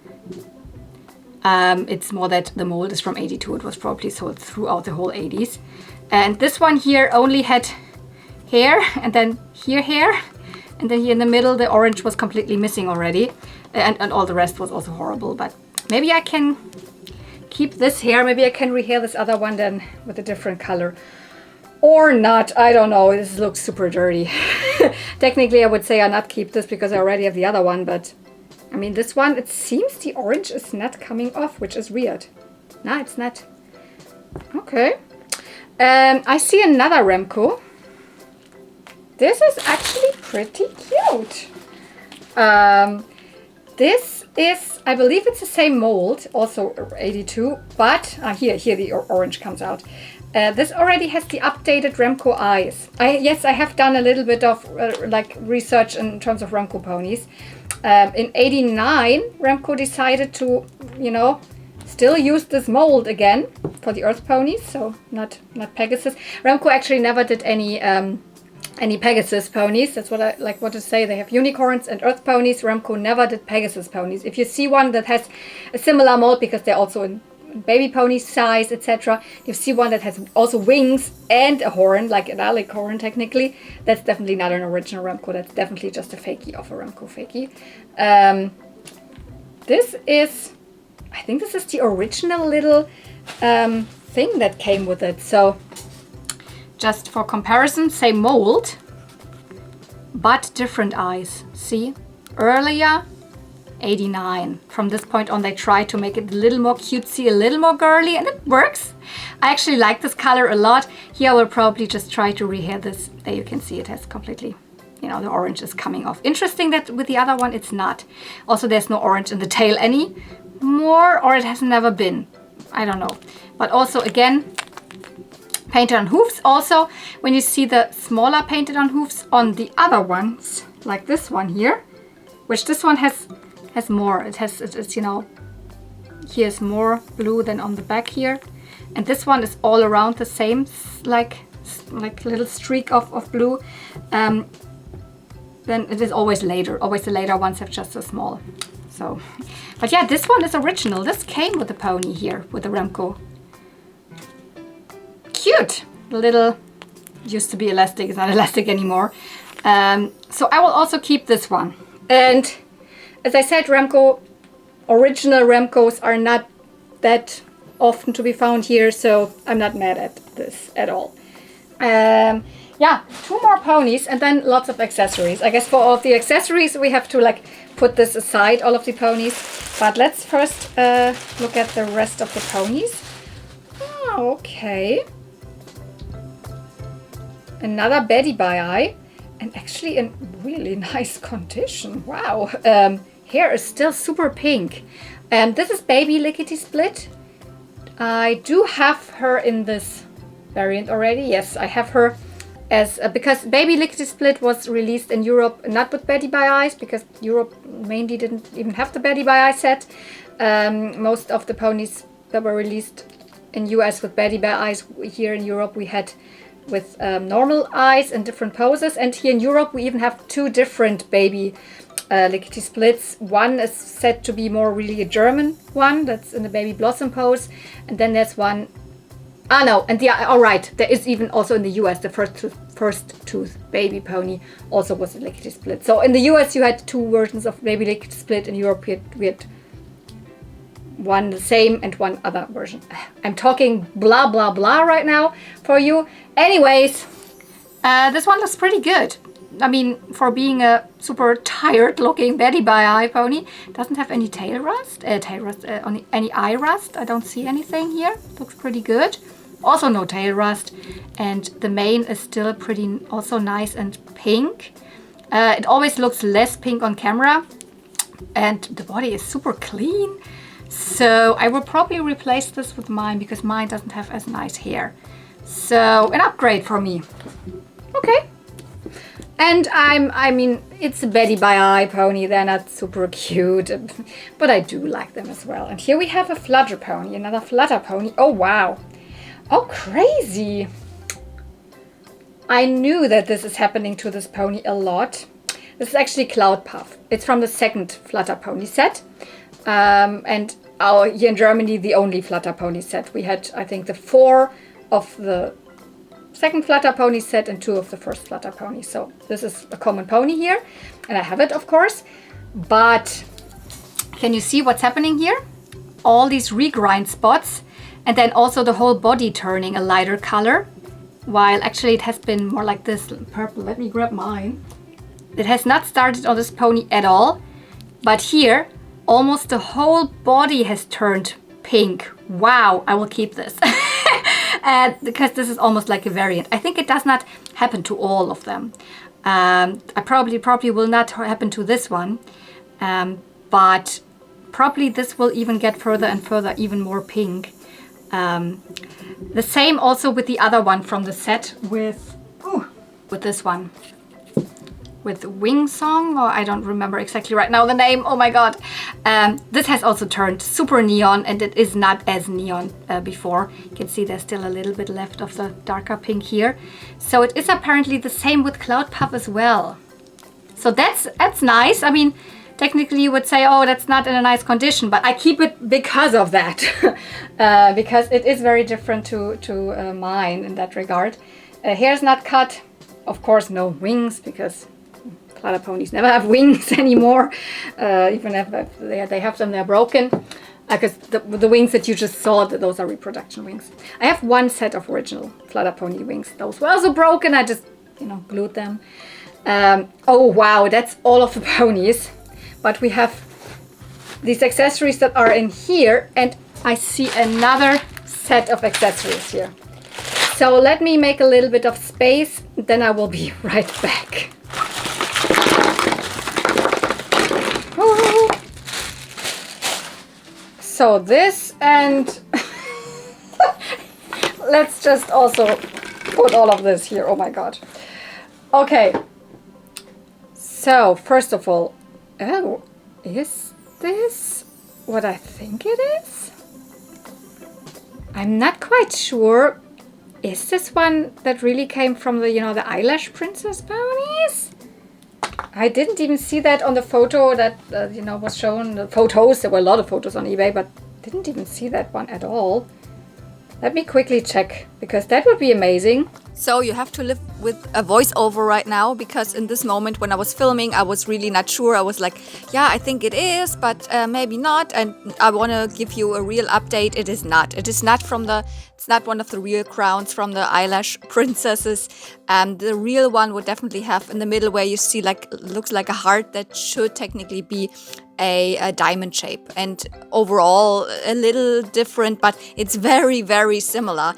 It's more that the mold is from 82. It was probably sold throughout the whole 80s. And this one here only had hair, and then here hair, and then here in the middle the orange was completely missing already. And all the rest was also horrible. But maybe I can keep this hair. Maybe I can rehair this other one then with a different color. Or not, I don't know. This looks super dirty. Technically, I would say I not keep this because I already have the other one, but I mean, this one, it seems the orange is not coming off, which is weird. No, it's not. Okay. I see another Remco. This is actually pretty cute. This is, I believe it's the same mold, also 82, but here the orange comes out. This already has the updated Remco eyes. Yes, I have done a little bit of like research in terms of Remco ponies. In 89, Remco decided to, you know, still use this mold again for the Earth ponies, so not Pegasus. Remco actually never did any Pegasus ponies. That's what I want to say. They have unicorns and Earth ponies. Remco never did Pegasus ponies. If you see one that has a similar mold, because they're also in baby pony size, etc. You see one that has also wings and a horn, like an Alec horn technically. That's definitely not an original Remco. That's definitely just a fakie of a Remco fakie. This is, I think this is the original little thing that came with it. So just for comparison, same mold, but different eyes. See, earlier 89. From this point on, they try to make it a little more cutesy, a little more girly, and it works. I actually like this color a lot. Here I will probably just try to rehair this. There you can see it has completely, you know, the orange is coming off. Interesting that with the other one it's not. Also, there's no orange in the tail anymore, or it has never been. I don't know. But also, again, painted on hoofs. Also, when you see the smaller painted on hoofs on the other ones, like this one here, which this one has more. It's you know, here's more blue than on the back here, and this one is all around the same, like little streak of blue. Then it is always later. Always the later ones have just so small. So, but yeah, this one is original. This came with the pony here with the Remco. Cute little. Used to be elastic. It's not elastic anymore. So I will also keep this one. And as I said, original Remcos are not that often to be found here, so I'm not mad at this at all. Yeah, 2 more ponies and then lots of accessories. I guess for all of the accessories we have to like put this aside, all of the ponies. But let's first look at the rest of the ponies. Oh, okay. Another Betty by Eye. And actually in really nice condition. Wow. Hair is still super pink. This is Baby Lickety Split. I do have her in this variant already. Yes, I have her as because Baby Lickety Split was released in Europe not with Betty by Eyes, because Europe mainly didn't even have the Betty by Eye set. Most of the ponies that were released in US with Betty by Eyes, here in Europe we had with normal eyes and different poses, and here in Europe we even have 2 different Baby Lickety Splits. One is said to be more really a German one, that's in the Baby Blossom pose, and then there's one, there is even also in the US the first tooth baby pony also was a Lickety Split. So in the US you had 2 versions of Baby Lickety Split. In Europe we had one the same and one other version. I'm talking blah blah blah right now for you. Anyways, this one looks pretty good. I mean, for being a super tired looking Betty by Eye pony, doesn't have any tail rust, any eye rust. I don't see anything here. Looks pretty good. Also no tail rust, and the mane is still pretty also nice and pink. It always looks less pink on camera, and the body is super clean. So I will probably replace this with mine because mine doesn't have as nice hair. So an upgrade for me. Okay. And I mean, it's a Betty by Eye pony. They're not super cute, but I do like them as well. And here we have a flutter pony, another flutter pony. Oh, wow. Oh, crazy. I knew that this is happening to this pony a lot. This is actually Cloud Puff. It's from the second flutter pony set. And here in Germany, the only flutter pony set. We had, I think, the 4 of the second flutter pony set and 2 of the first flutter pony. So this is a common pony here, and I have it, of course. But can you see what's happening here? all these regrind spots, and then also the whole body turning a lighter color, while actually it has been more like this purple. Let me grab mine. It has not started on this pony at all, but here almost the whole body has turned pink. Wow, I will keep this. Because this is almost like a variant. I think it does not happen to all of them. I probably will not happen to this one, but probably this will even get further and further, even more pink. The same also with the other one from the set with this one. With Wing Song, or I don't remember exactly right now the name. Oh my god. This has also turned super neon, and it is not as neon before. You can see there's still a little bit left of the darker pink here. So it is apparently the same with Cloud Puff as well. So that's nice. I mean, technically you would say, oh, that's not in a nice condition, but I keep it because of that. Because it is very different to mine in that regard. Hair's not cut. Of course, no wings, because Cloud ponies never have wings anymore. Even if they have them, they're broken. Because the wings that you just saw, those are reproduction wings. I have one set of original Cloud pony wings. Those were also broken. I just, glued them. Oh wow, that's all of the ponies. But we have these accessories that are in here, and I see another set of accessories here. So let me make a little bit of space, then I will be right back. So this, and let's just also put all of this here. Oh my god. Okay. So first of all, oh, is this what I think it is? I'm not quite sure. Is this one that really came from the, the eyelash princess ponies? I didn't even see that on the photo that, was shown. The photos, there were a lot of photos on eBay, but didn't even see that one at all. Let me quickly check, because that would be amazing. So you have to live with a voiceover right now, because in this moment when I was filming, I was really not sure. I was like, yeah, I think it is, but maybe not. And I want to give you a real update. It is not. It is not it's not one of the real crowns from the eyelash princesses. The real one would definitely have in the middle where you see looks like a heart that should technically be a diamond shape, and overall a little different, but it's very, very similar.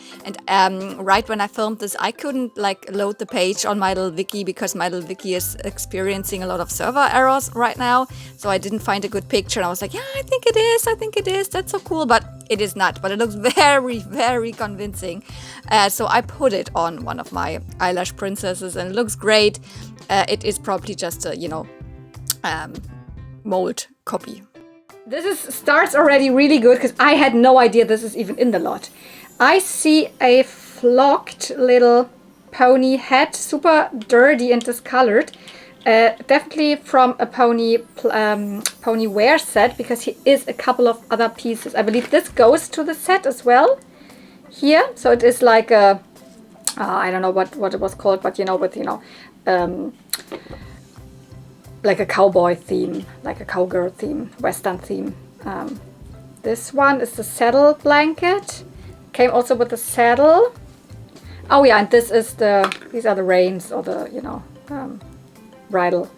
And right when I filmed this, I couldn't load the page on my little wiki, because my little wiki is experiencing a lot of server errors right now, so I didn't find a good picture. And I was like, yeah, I think it is, that's so cool, but it is not. But it looks very, very convincing. So I put it on one of my eyelash princesses, and it looks great. It is probably just a mold copy. This starts already really good, because I had no idea this is even in the lot. I see a flocked little pony head, super dirty and discolored. Definitely from a pony wear set, because here is a couple of other pieces. I believe this goes to the set as well here. So it is like a I don't know what it was called, but like a cowboy theme, like a cowgirl theme, western theme. This one is the saddle blanket. Came also with the saddle. Oh yeah, and this is these are the reins, or the bridle.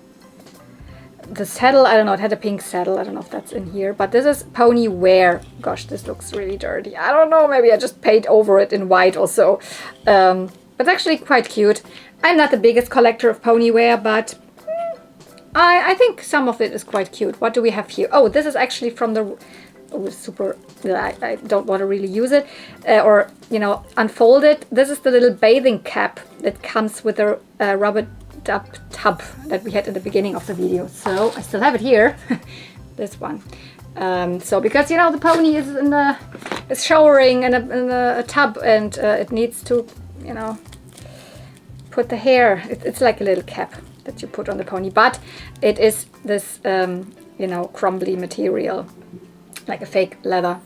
The saddle, I don't know, it had a pink saddle. I don't know if that's in here, but this is pony wear. Gosh, this looks really dirty. I don't know, maybe I just paint over it in white also. But it's actually quite cute. I'm not the biggest collector of pony wear, but I think some of it is quite cute. What do we have here? Oh, this is actually from the super. I don't want to really use it or unfold it. This is the little bathing cap that comes with a rubber tub that we had in the beginning of the video. So I still have it here. This one. So because the pony is showering in a tub, and it needs to put the hair. It's like a little cap that you put on the pony, but it is this crumbly material, like a fake leather.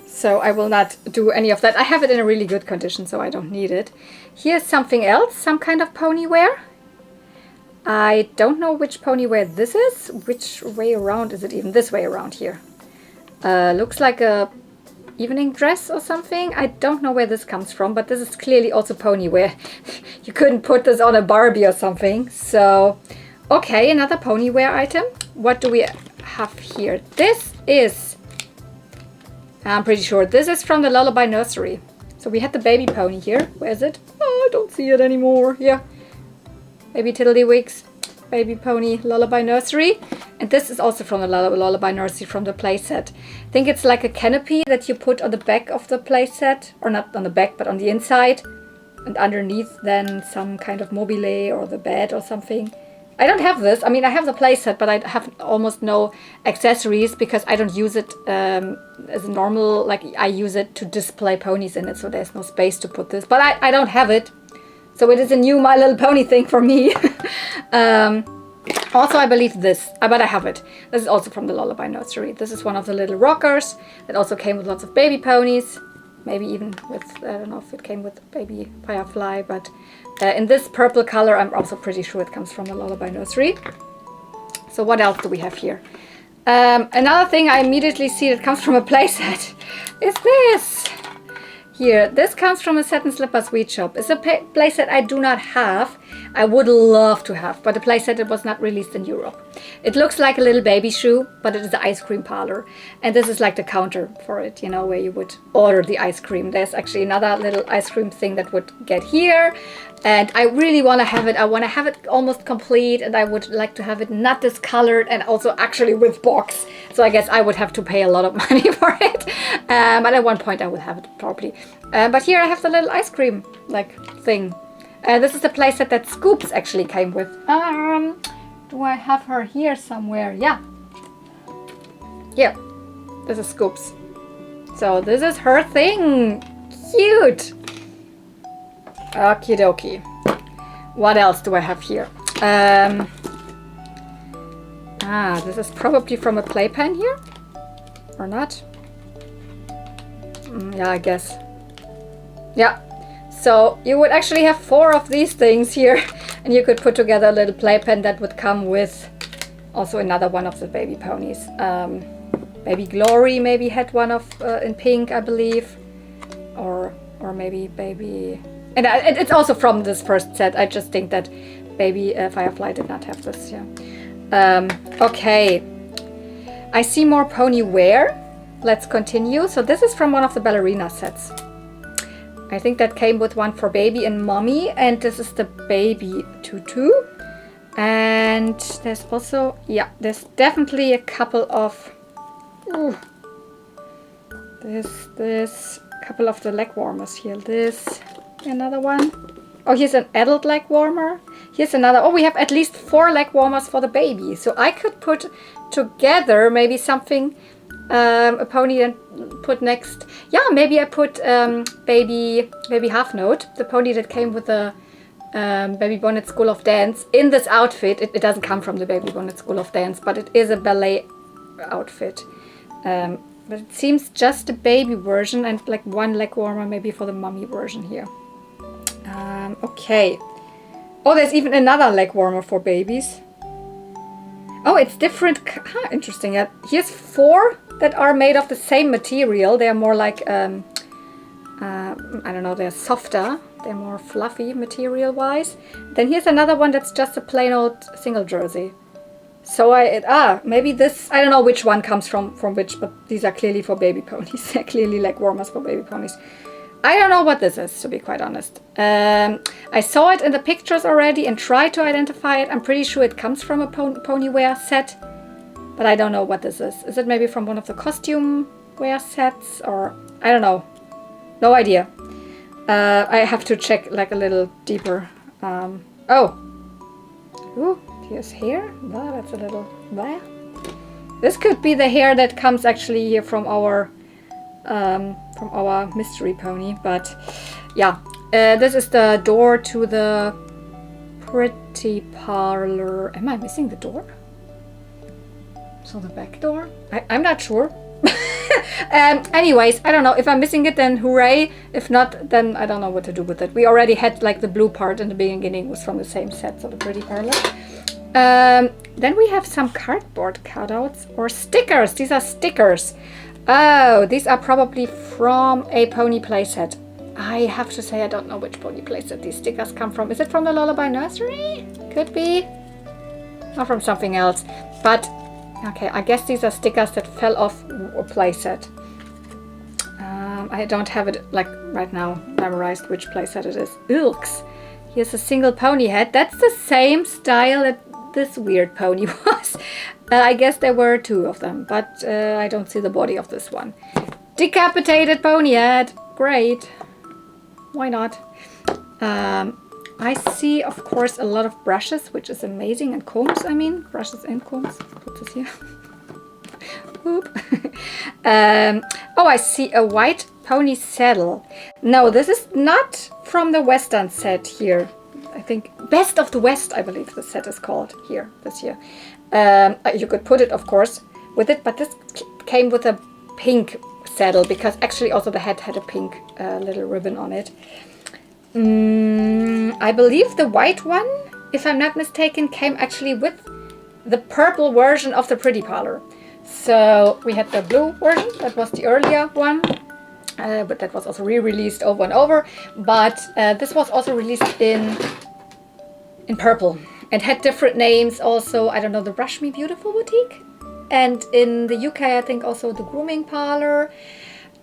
So I will not do any of that. I have it in a really good condition, so I don't need it. Here's something else, some kind of pony wear. I don't know which pony wear this is. Which way around is it even? This way around here. Looks like a evening dress or something. I don't know where this comes from, but this is clearly also pony wear. You couldn't put this on a Barbie or something. So, okay, another pony wear item. What do we have here? This is, I'm pretty sure this is from the Lullaby Nursery. So we had the baby pony here. Where is it? Oh, I don't see it anymore. Yeah. Baby Tiddlywinks, baby pony, Lullaby Nursery. And this is also from the Lullaby Nursery from the playset. I think it's like a canopy that you put on the back of the playset. Or not on the back, but on the inside. And underneath then some kind of mobile or the bed or something. I don't have this. I mean, I have the playset, but I have almost no accessories because I don't use it as a normal, like I use it to display ponies in it, so there's no space to put this. But I don't have it, so it is a new My Little Pony thing for me. Also, I believe this, but I have it. This is also from the Lullaby Nursery. This is one of the little rockers that also came with lots of baby ponies. Maybe even with, I don't know if it came with baby Firefly, but in this purple color, I'm also pretty sure it comes from the Lullaby Nursery. So what else do we have here? Another thing I immediately see that comes from a playset is this. Here, this comes from a Satin Slipper Sweet Shop. It's a playset I do not have. I would love to have, but the playset it was not released in Europe. It looks like a little baby shoe, but it is an ice cream parlor. And this is like the counter for it, you know, where you would order the ice cream. There's actually another little ice cream thing that would get here. And I really want to have it. I want to have it almost complete, and I would like to have it not discolored and also actually with box. So I guess I would have to pay a lot of money for it. But at one point I would have it properly. But here I have the little ice cream like thing. This is the playset that Scoops actually came with. Do I have her here somewhere? Yeah. Here. This is Scoops. So this is her thing. Cute. Okie dokie. What else do I have here? This is probably from a playpen here. Or not? Yeah, I guess. Yeah. So you would actually have 4 of these things here, and you could put together a little playpen that would come with also another one of the baby ponies. Baby Glory maybe had one of in pink, I believe, or maybe baby. And it's also from this first set. I just think that baby Firefly did not have this. Yeah. Okay. I see more pony wear. Let's continue. So this is from one of the ballerina sets. I think that came with one for baby and mommy, and this is the baby tutu. And there's also, yeah, there's definitely a couple of, this couple of the leg warmers here. This, another one. Oh, here's an adult leg warmer. Here's another. Oh, we have at least 4 leg warmers for the baby. So I could put together maybe something, a pony and put next. Yeah, maybe I put baby Half Note, the pony that came with the Baby Bonnet School of Dance in this outfit. It doesn't come from the Baby Bonnet School of Dance, but it is a ballet outfit. But it seems just a baby version and like 1 leg warmer maybe for the mommy version here. Okay. Oh, there's even another leg warmer for babies. Oh, it's different. Interesting. Here's 4 that are made of the same material. They're more like, I don't know, they're softer. They're more fluffy material-wise. Then here's another one that's just a plain old single jersey. So maybe this, I don't know which one comes from which, but these are clearly for baby ponies. They're clearly leg warmers for baby ponies. I don't know what this is, to be quite honest. I saw it in the pictures already and tried to identify it. I'm pretty sure it comes from a pony wear set, but I don't know what this is. Is it maybe from one of the costume wear sets, or I don't know. No idea. I have to check like a little deeper. Ooh, here's hair. Wow, that's a little. Wow. This could be the hair that comes actually here from our mystery pony, but yeah, this is the door to the pretty parlor. Am I missing the door? So the back door? I'm not sure. Anyways, I don't know. If I'm missing it, then hooray. If not, then I don't know what to do with it. We already had like the blue part in the beginning was from the same set, so the pretty parlor. Then we have some cardboard cutouts or stickers. These are stickers. Oh, these are probably from a pony playset. I have to say I don't know which pony playset these stickers come from. Is it from the Lullaby Nursery? Could be. Or from something else. But, okay, I guess these are stickers that fell off a playset. I don't have it, like, right now memorized which playset it is. Ilks. Here's a single pony head. That's the same style that this weird pony was. I guess there were two of them, but I don't see the body of this one. Decapitated pony head. Great. Why not? I see, of course, a lot of brushes, which is amazing, and combs, I mean. Brushes and combs. Put this here. Oop. Oh, I see a white pony saddle. No, this is not from the Western set here. I think Best of the West, I believe the set is called here this year. You could put it, of course, with it, but this came with a pink saddle because actually also the head had a pink little ribbon on it. I believe the white one, if I'm not mistaken, came actually with the purple version of the Pretty Parlor. So we had the blue version, that was the earlier one. But that was also re-released over and over. But this was also released in purple and had different names also. I don't know, the Brush Me Beautiful boutique, and in the UK I think also the Grooming Parlor.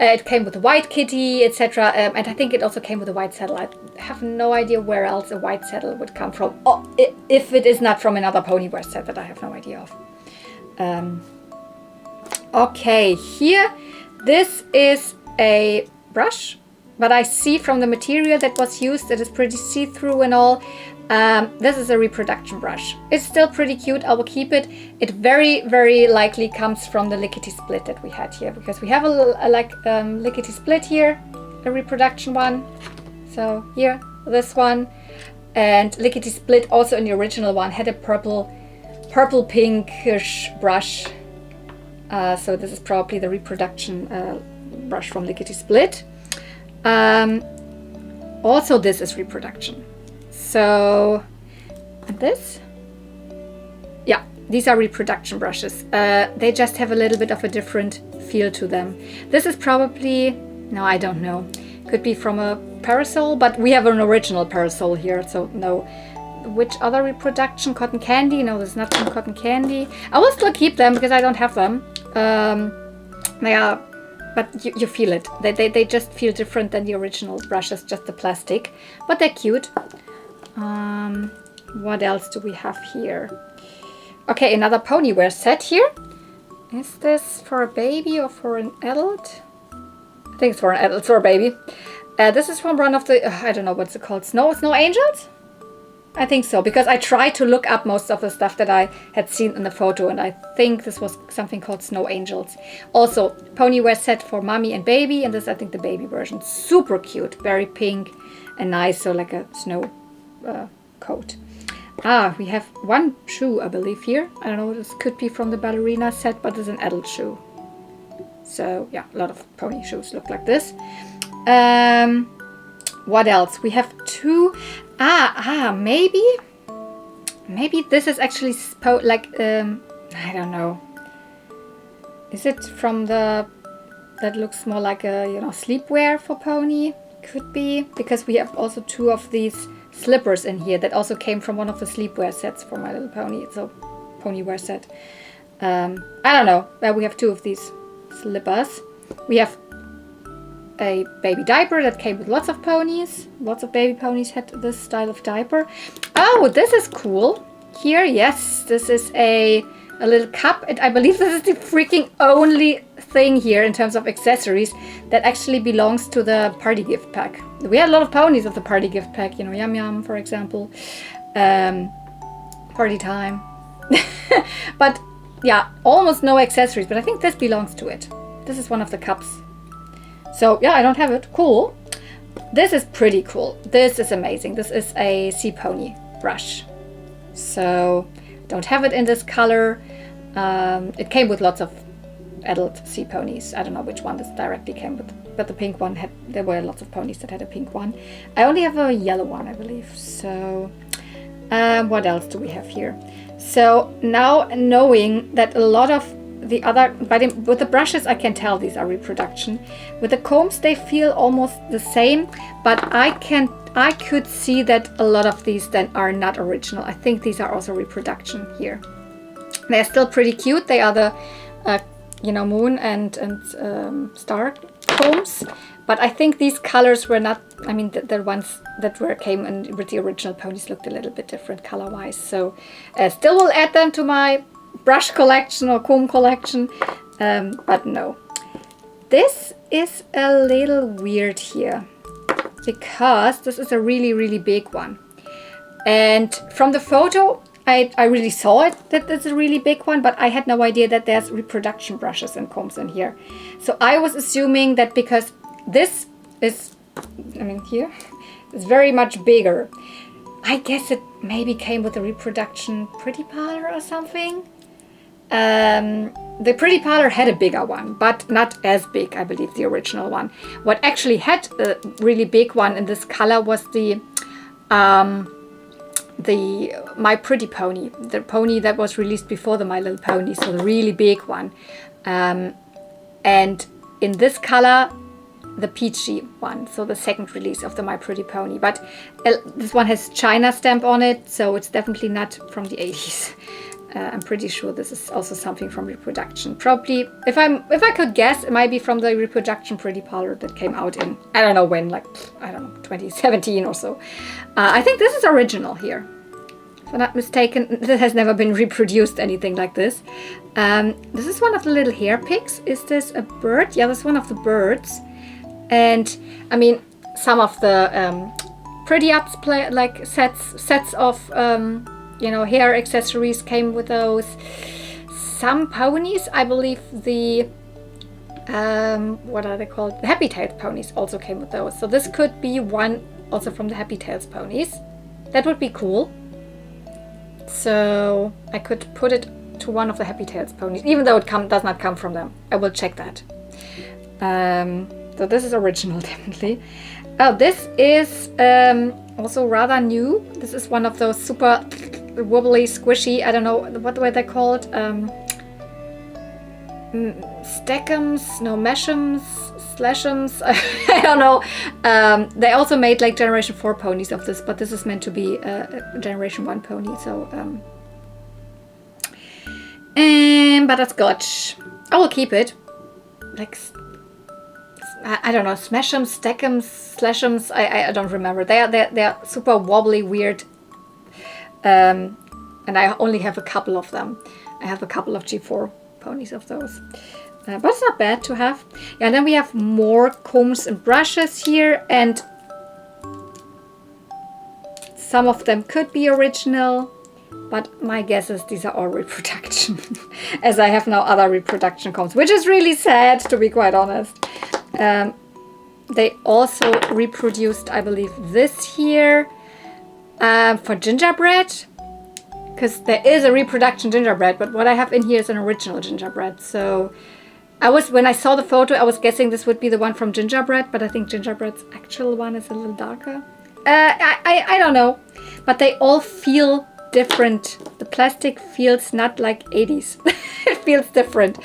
It came with a white kitty, etc. And I think it also came with a white saddle. I have no idea where else a white saddle would come from. Oh, if it is not from another Ponyware set that I have no idea of. Okay, here, this is a brush, but I see from the material that was used that is pretty see-through and all. This is a reproduction brush. It's still pretty cute. I will keep it. It very, very likely comes from the lickety split that we had here, because we have a lickety split here, a reproduction one. So here, this one, and lickety split also in the original one had a purple pinkish brush. So this is probably the reproduction brush from Lickety Split. Also this is reproduction. So this, yeah, these are reproduction brushes. They just have a little bit of a different feel to them. This is probably, no, I don't know. Could be from a parasol, but we have an original parasol here, so no. Which other reproduction? Cotton Candy? No, this is not from Cotton Candy. I will still keep them because I don't have them. Yeah, but you feel it. They just feel different than the original brushes, just the plastic. But they're cute. What else do we have here? Okay, another Ponyware set here. Is this for a baby or for an adult? I think it's for an adult, for a baby. This is from one of the, I don't know what's it called, Snow Angels? I think so, because I tried to look up most of the stuff that I had seen in the photo, and I think this was something called Snow Angels. Also, Ponyware set for mommy and baby, and this I think the baby version. Super cute, very pink and nice, so like a snow coat. We have one shoe, I believe, here. I don't know, this could be from the ballerina set, but it's an adult shoe. So yeah, a lot of pony shoes look like this. What else? We have two. Maybe this is actually I don't know. Is it from that looks more like a, sleepwear for pony? Could be, because we have also two of these slippers in here that also came from one of the sleepwear sets for My Little Pony. It's a Ponyware set. I don't know. We have two of these slippers. We have a baby diaper that came with lots of ponies. Lots of baby ponies had this style of diaper. Oh, this is cool. Here, yes, this is a little cup. And I believe this is the freaking only thing here in terms of accessories that actually belongs to the party gift pack. We had a lot of ponies of the party gift pack, Yum Yum, for example. Party time. But yeah, almost no accessories, but I think this belongs to it. This is one of the cups. So yeah, I don't have it. Cool. This is pretty cool. This is amazing. This is a sea pony brush. So don't have it in this color. It came with lots of adult sea ponies. I don't know which one this directly came with, but the pink one had, there were lots of ponies that had a pink one. I only have a yellow one, I believe. So what else do we have here? So now knowing that a lot of the other, with the brushes I can tell these are reproduction. With the combs they feel almost the same, but I could see that a lot of these then are not original. I think these are also reproduction here. They're still pretty cute. They are the you know, moon and star combs, but I think these colors were not, I mean the ones that came in with the original ponies looked a little bit different color wise. So still will add them to my brush collection or comb collection, but no. This is a little weird here because this is a really big one, and from the photo I really saw it that it's a really big one, but I had no idea that there's reproduction brushes and combs in here. So I was assuming that because this is, I mean here, it's very much bigger. I guess it maybe came with a reproduction pretty parlor or something. The pretty parlor had a bigger one, but not as big, I believe, the original one. What actually had a really big one in this color was the My Pretty Pony, the pony that was released before the My Little Pony, so the really big one. And in this color, the peachy one, so the second release of the My Pretty Pony. But this one has China stamp on it, so it's definitely not from the 80s. I'm pretty sure this is also something from Reproduction. Probably, if I could guess, it might be from the Reproduction Pretty Parlor that came out in, I don't know when, like, I don't know, 2017 or so. I think this is original here. If I'm not mistaken, this has never been reproduced, anything like this. This is one of the little hair picks. Is this a bird? Yeah, this is one of the birds. And, I mean, some of the Pretty Ups like sets of you know, hair accessories came with those. Some ponies, I believe the what are they called? The Happy Tails ponies also came with those. So this could be one also from the Happy Tails ponies. That would be cool. So I could put it to one of the Happy Tails ponies, even though it does not come from them. I will check that. So this is original, definitely. Oh, this is also rather new. This is one of those super wobbly, squishy, I don't know, what were they called? Steckums, no, meshums, slashums, I don't know. They also made like Generation 4 ponies of this, but this is meant to be a Generation 1 pony, so... butterscotch. I will keep it. Like... I don't know, smashums, stackums, slashums, I don't remember. They're super wobbly, weird. And I only have a couple of them. I have a couple of G4 ponies of those. But it's not bad to have. Yeah, and then we have more combs and brushes here, and some of them could be original, but my guess is these are all reproduction, as I have now other reproduction combs, which is really sad, to be quite honest. They also reproduced, I believe, this here for gingerbread, because there is a reproduction gingerbread, but what I have in here is an original gingerbread. So when I saw the photo, I was guessing this would be the one from gingerbread, but I think gingerbread's actual one is a little darker. I don't know, but they all feel different. The plastic feels not like 80s. It feels different.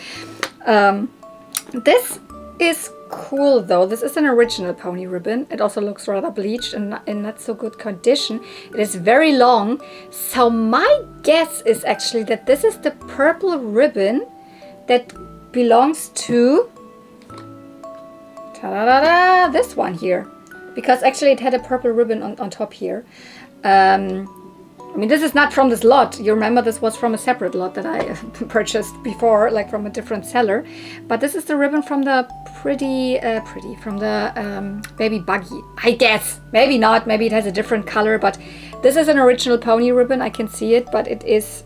This is cool though. This is an original pony ribbon. It also looks rather bleached and in not so good condition. It is very long. So my guess is actually that this is the purple ribbon that belongs to ta-da-da-da, this one here. Because actually it had a purple ribbon on top here. I mean, this is not from this lot. You remember this was from a separate lot that I purchased before, like from a different seller. But this is the ribbon from the from the baby buggy, I guess. Maybe not, maybe it has a different color, but this is an original pony ribbon. I can see it, but it is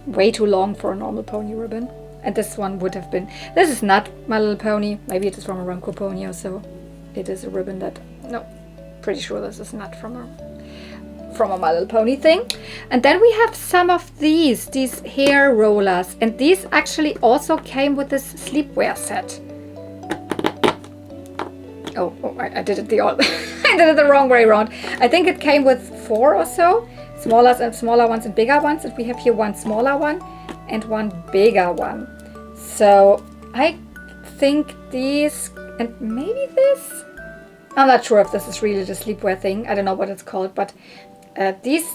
way too long for a normal pony ribbon. And this one would have been, this is not My Little Pony. Maybe it is from a Remco pony or so. It is a ribbon that, no, pretty sure this is not from a My Little Pony thing. And then we have some of these hair rollers, and these actually also came with this sleepwear set. Oh, I did it I did it the wrong way around. I think it came with 4 or so, smaller ones and bigger ones, and we have here one smaller one, and one bigger one. So I think these, and maybe this, I'm not sure if this is really the sleepwear thing. I don't know what it's called, but this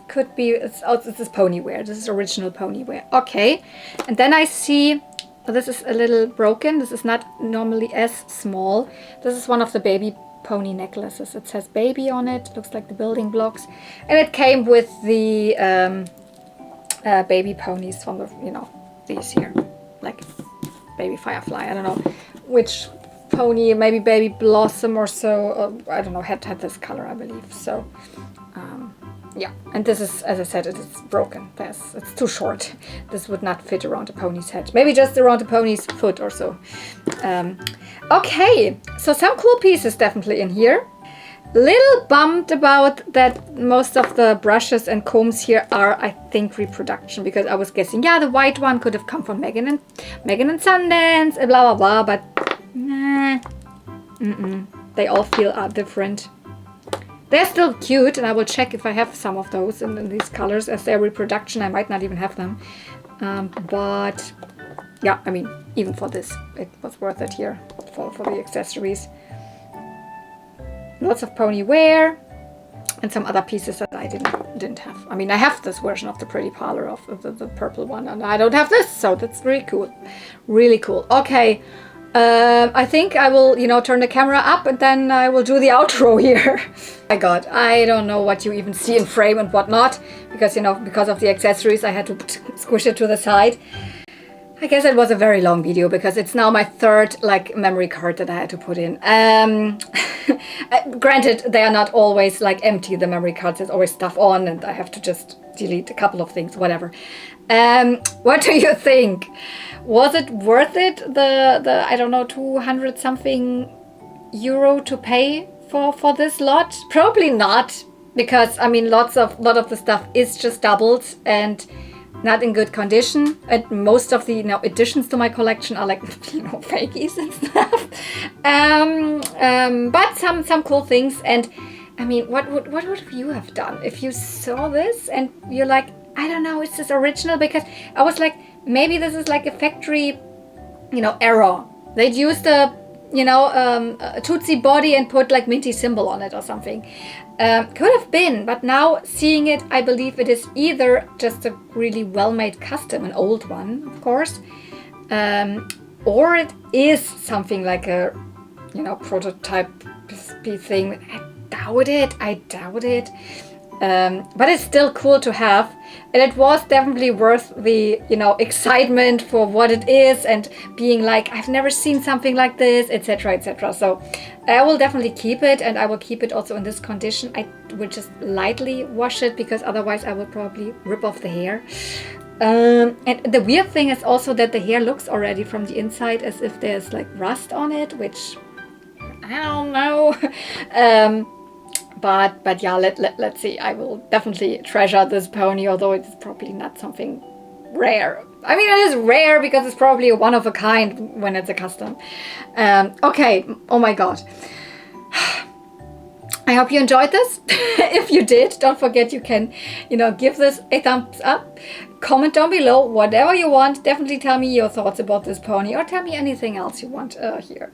could be, this is pony wear. This is original pony wear. Okay, and then I see, this is a little broken. This is not normally as small. This is one of the baby pony necklaces. It says baby on it. Looks like the building blocks. And it came with the baby ponies from the, you know, these here. Like baby firefly. I don't know which pony, maybe baby blossom or so. I don't know, had this color, I believe. So yeah, and this is, as I said, it is broken. It's too short. This would not fit around a pony's head. Maybe just around a pony's foot or so. Okay, so some cool pieces definitely in here. Little bummed about that most of the brushes and combs here are, I think, reproduction, because I was guessing, yeah, the white one could have come from Megan and Sundance, and blah blah blah, but nah, they all feel different. They're still cute, and I will check if I have some of those in these colors. As they're reproduction, I might not even have them. But yeah, I mean, even for this, it was worth it here for the accessories. Lots of pony wear and some other pieces that I didn't have. I mean, I have this version of the Pretty Parlor of the purple one, and I don't have this, so that's really cool. Really cool. Okay. I think I will, you know, turn the camera up and then I will do the outro here. My God, I don't know what you even see in frame and whatnot, because, you know, because of the accessories, I had to squish it to the side. I guess it was a very long video because it's now my third, like, memory card that I had to put in. Granted, they are not always, like, empty, the memory cards. There's always stuff on and I have to just delete a couple of things, whatever. What do you think? Was it worth it, the I don't know, 200 something euro to pay for this lot? Probably not, because I mean, lot of the stuff is just doubled and not in good condition, and most of the, you know, additions to my collection are like, you know, fakies and stuff. But some cool things. And I mean, what would you have done if you saw this and you're like, I don't know, is this original? Because I was like, maybe this is like a factory, you know, error. They'd used a, you know, a Tootsie body and put like Minty symbol on it or something. Could have been, but now seeing it, I believe it is either just a really well-made custom, an old one, of course, or it is something like a, you know, prototype thing. I doubt it. But it's still cool to have, and it was definitely worth the, you know, excitement for what it is and being like, I've never seen something like this, etc, etc. So I will definitely keep it, and I will keep it also in this condition. I will just lightly wash it because otherwise I will probably rip off the hair. And the weird thing is also that the hair looks already from the inside as if there's like rust on it, which I don't know. But yeah, let's see. I will definitely treasure this pony, although it's probably not something rare. I mean, it is rare because it's probably a one of a kind when it's a custom. Okay, oh my God. I hope you enjoyed this. If you did, don't forget you can, you know, give this a thumbs up. Comment down below whatever you want. Definitely tell me your thoughts about this pony, or tell me anything else you want here.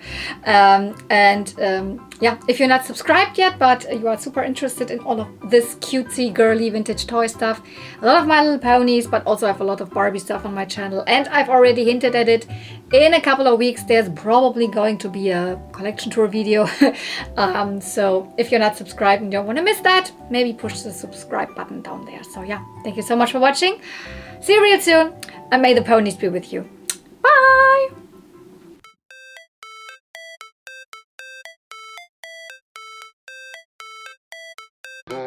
Yeah, if you're not subscribed yet, but you are super interested in all of this cutesy, girly, vintage toy stuff, a lot of My Little Ponies, but also I have a lot of Barbie stuff on my channel, and I've already hinted at it. In a couple of weeks, there's probably going to be a collection tour video. So if you're not subscribed and don't want to miss that, maybe push the subscribe button down there. So yeah, thank you so much for watching. See you real soon, and may the ponies be with you. Bye! All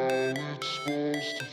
it's supposed to